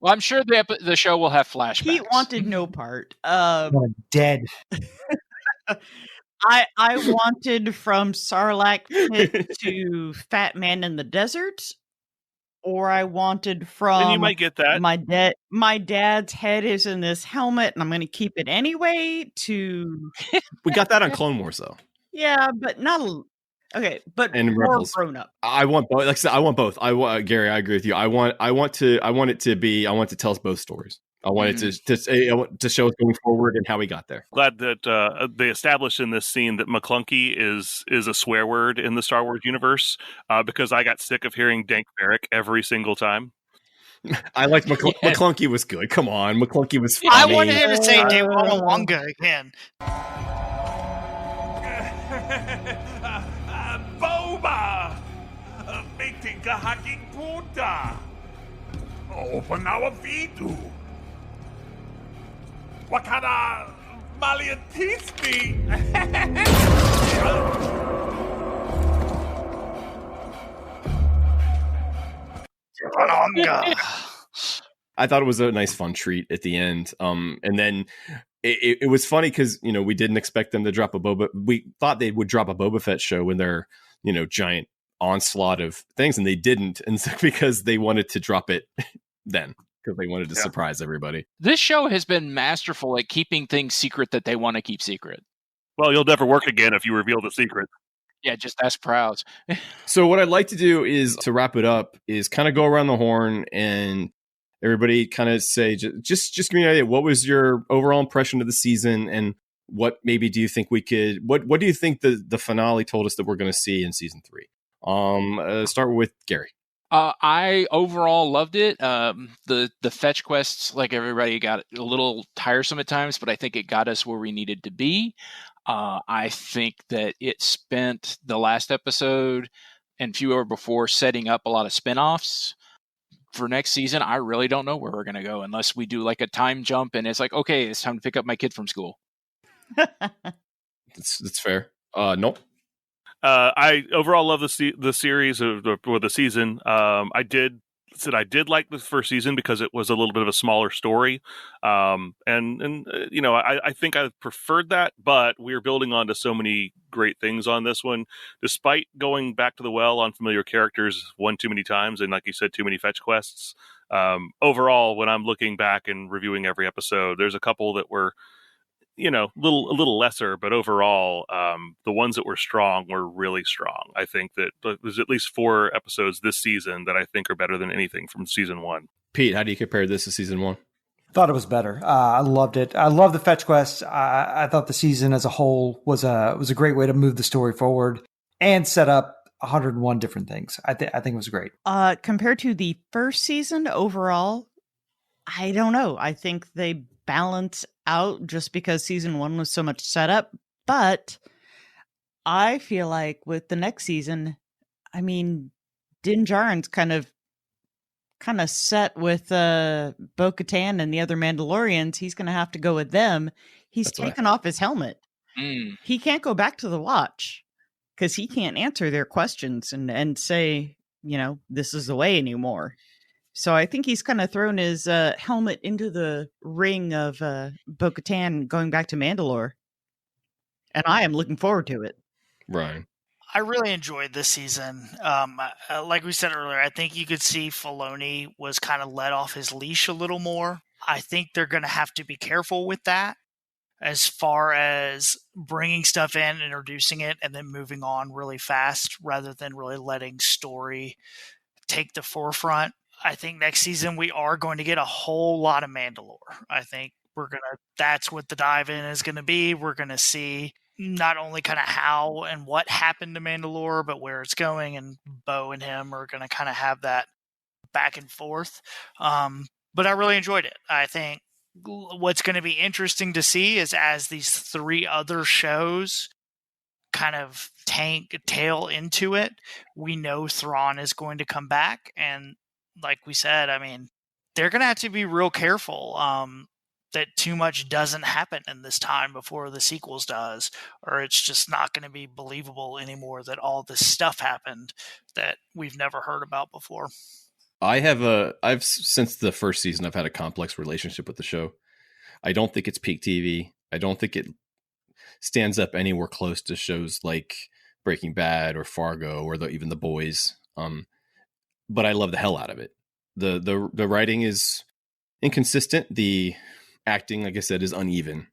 Well, I'm sure the show will have flashbacks. Pete wanted no part. Dead. I wanted from Sarlacc pit to Fat Man in the Desert, or I wanted from. And you might get that. My dad's head is in this helmet, and I'm going to keep it anyway. To We got that on Clone Wars, though. yeah, but not okay. But And more Rebels. grown up. I want both. Like I said, I want both. Gary, I agree with you. I want it to tell us both stories. I want it to show us going forward and how we got there. Glad that they established in this scene that McClunky is a swear word in the Star Wars universe, because I got sick of hearing Dank Barrack every single time. I liked McClunky was good. Come on, McClunky was funny. I wanted him to say Dewanga Wanga again. Boba! Meeting hacking puta! Open our vidu! Wakana maliantismi! I thought it was a nice, fun treat at the end. And then it was funny because, we didn't expect them to drop we thought they would drop a Boba Fett show in their, giant onslaught of things, and they didn't. And so because they wanted to drop it then, because they wanted to surprise everybody. This show has been masterful at keeping things secret that they want to keep secret. Well, you'll never work again if you reveal the secret. Yeah, just ask Prowse. So what I'd like to do is, to wrap it up, is kind of go around the horn and everybody kind of say, just give me an idea. What was your overall impression of the season, and what maybe do you think what do you think the finale told us that we're going to see in season 3? Start with Gary. I overall loved it. The fetch quests, like everybody, got a little tiresome at times, but I think it got us where we needed to be. I think that it spent the last episode and fewer before setting up a lot of spinoffs for next season. I really don't know where we're going to go unless we do like a time jump and it's like, okay, it's time to pick up my kid from school. That's fair. Nope. I overall love the series or the season. I did like the first season because it was a little bit of a smaller story, I think I preferred that. But we're building on to so many great things on this one, despite going back to the well on familiar characters one too many times, and like you said, too many fetch quests. Overall, when I'm looking back and reviewing every episode, there's a couple that were, a little lesser, but overall, the ones that were strong were really strong. I think that there's at least 4 episodes this season that I think are better than anything from season 1. Pete, how do you compare this to season 1? Thought it was better. I loved it. I love the fetch quests. I thought the season as a whole was a great way to move the story forward and set up 101 different things. I think it was great. Compared to the first season overall, I don't know. I think they balance out just because season 1 was so much setup, but I feel like with the next season, Din Djarin's kind of set with Bo-Katan and the other Mandalorians. He's going to have to go with them. He's taken off his helmet. He can't go back to the Watch because he can't answer their questions and say, this is the way anymore. So I think he's kind of thrown his helmet into the ring of Bo-Katan going back to Mandalore. And I am looking forward to it. Ryan. I really enjoyed this season. Like we said earlier, I think you could see Filoni was kind of let off his leash a little more. I think they're going to have to be careful with that as far as bringing stuff in, introducing it, and then moving on really fast rather than really letting story take the forefront. I think next season we are going to get a whole lot of Mandalore. I think that's what the dive in is going to be. We're going to see not only kind of how and what happened to Mandalore, but where it's going, and Bo and him are going to kind of have that back and forth. But I really enjoyed it. I think what's going to be interesting to see is as these 3 other shows kind of tail into it, we know Thrawn is going to come back, and like we said, they're going to have to be real careful. that too much doesn't happen in this time before the sequels does, or it's just not going to be believable anymore that all this stuff happened that we've never heard about before. I've since the first season, I've had a complex relationship with the show. I don't think it's peak TV. I don't think it stands up anywhere close to shows like Breaking Bad or Fargo or even The Boys. But I love the hell out of it. The writing is inconsistent. The acting, like I said, is uneven,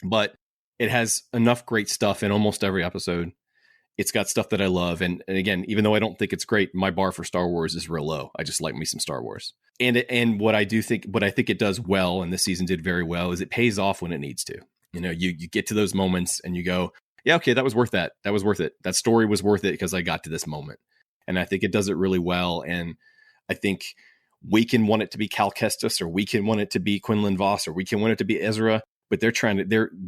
but it has enough great stuff in almost every episode. It's got stuff that I love. And again, even though I don't think it's great, my bar for Star Wars is real low. I just like me some Star Wars. And what I think it does well, and this season did very well, is it pays off when it needs to. You know, you get to those moments and you go, yeah, okay, that was worth that. That was worth it. That story was worth it because I got to this moment. And I think it does it really well. And I think we can want it to be Cal Kestis, or we can want it to be Quinlan Vos, or we can want it to be Ezra, but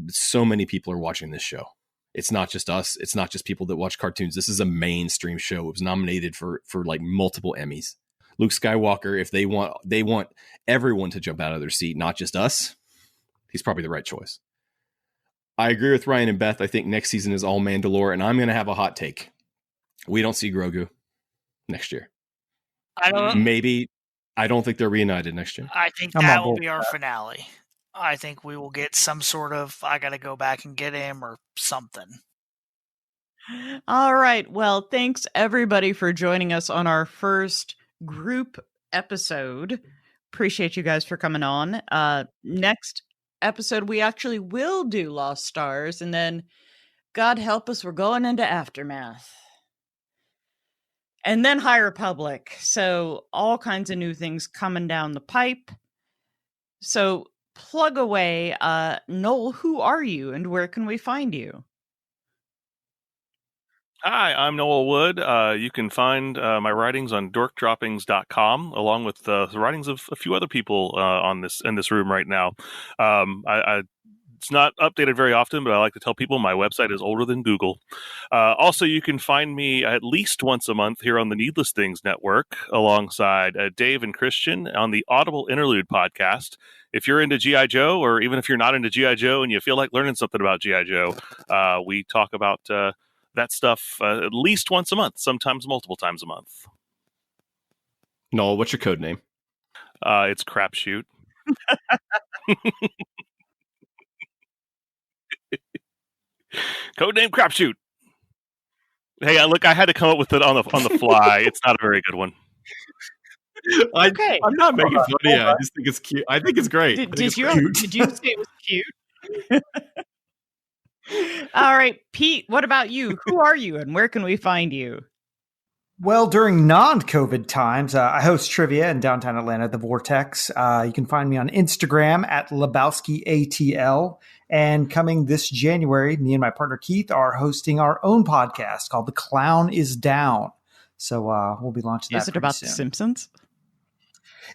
so many people are watching this show. It's not just us. It's not just people that watch cartoons. This is a mainstream show. It was nominated for like multiple Emmys. Luke Skywalker, if they want everyone to jump out of their seat, not just us, he's probably the right choice. I agree with Ryan and Beth. I think next season is all Mandalore, and I'm going to have a hot take. We don't see Grogu next year. I don't think they're reunited next year. I think that will be our finale. I think we will get some sort of, I got to go back and get him or something. All right. Well, thanks everybody for joining us on our first group episode. Appreciate you guys for coming on. Next episode, we actually will do Lost Stars, and then God help us, we're going into Aftermath. And then High Republic. So all kinds of new things coming down the pipe. So plug away. Noel, who are you and where can we find you? Hi, I'm Noel Wood. You can find my writings on dorkdroppings.com, along with the writings of a few other people in this room right now. It's not updated very often, but I like to tell people my website is older than Google. Also, you can find me at least once a month here on the Needless Things Network, alongside Dave and Christian on the Audible Interlude podcast. If you're into G.I. Joe, or even if you're not into G.I. Joe and you feel like learning something about G.I. Joe, we talk about that stuff at least once a month, sometimes multiple times a month. Noel, what's your code name? It's Crapshoot. Codename Crapshoot. Hey, look, I had to come up with it on the fly. It's not a very good one. Okay. I'm not making fun of you. I just think it's cute. I think it's great. Did you say it was cute? All right, Pete, what about you? Who are you and where can we find you? Well, during non-COVID times, I host trivia in downtown Atlanta, The Vortex. You can find me on Instagram at LebowskiATL. And coming this January, me and my partner Keith are hosting our own podcast called The Clown is Down. So we'll be launching that. Is it about soon. The Simpsons?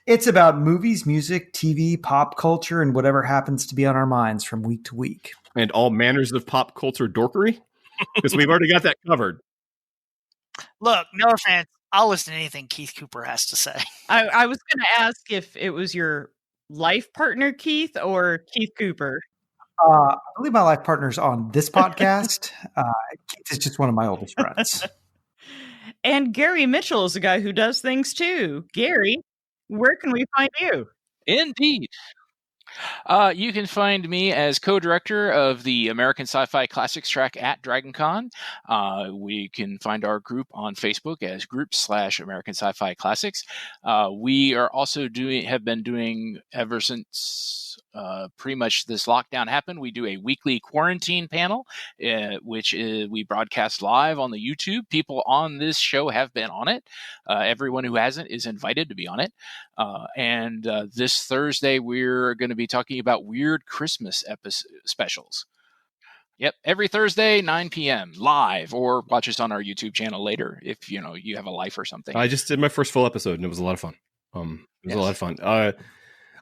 It's about movies, music, TV, pop culture, and whatever happens to be on our minds from week to week. And all manners of pop culture dorkery? Because we've already got that covered. Look, no offense. I'll listen to anything Keith Cooper has to say. I was going to ask if it was your life partner, Keith, or Keith Cooper. I believe my life partner's on this podcast. Keith is just one of my oldest friends. And Gary Mitchell is a guy who does things too. Gary, where can we find you? Indeed. You can find me as co-director of the American Sci-Fi Classics track at DragonCon. We can find our group on Facebook as group/American Sci-Fi Classics. We are also have been doing ever since pretty much this lockdown happened. We do a weekly quarantine panel, which we broadcast live on the YouTube. People on this show have been on it. Everyone who hasn't is invited to be on it. And this Thursday, we're going to be talking about weird Christmas specials. Yep, every Thursday, 9 p.m. live, or watch us on our YouTube channel later if you have a life or something. I just did my first full episode, and it was a lot of fun. It was a lot of fun.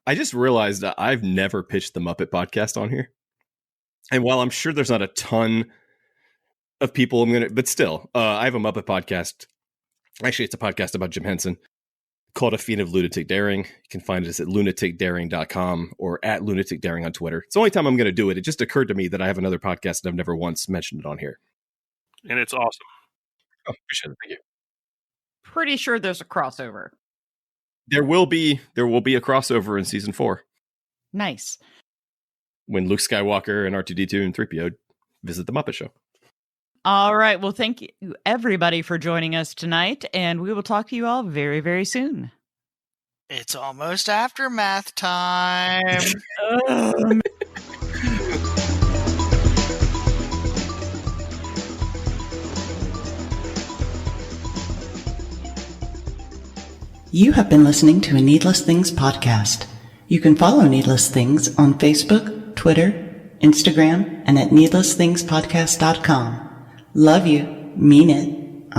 I just realized that I've never pitched the Muppet podcast on here, and while I'm sure there's not a ton of people, but still, I have a Muppet podcast. Actually, it's a podcast about Jim Henson called A Fiend of Lunatic Daring. You can find us at lunaticdaring.com or at lunaticdaring on Twitter. It's the only time I'm going to do it. It just occurred to me that I have another podcast and I've never once mentioned it on here. And it's awesome. Oh, appreciate it. Thank you. Pretty sure there's a crossover. There will be a crossover in season 4. Nice. When Luke Skywalker and R2-D2 and 3PO visit the Muppet Show. All right. Well, thank you, everybody, for joining us tonight, and we will talk to you all very, very soon. It's almost aftermath time. You have been listening to a Needless Things podcast. You can follow Needless Things on Facebook, Twitter, Instagram, and at needlessthingspodcast.com. Love you. Mean it.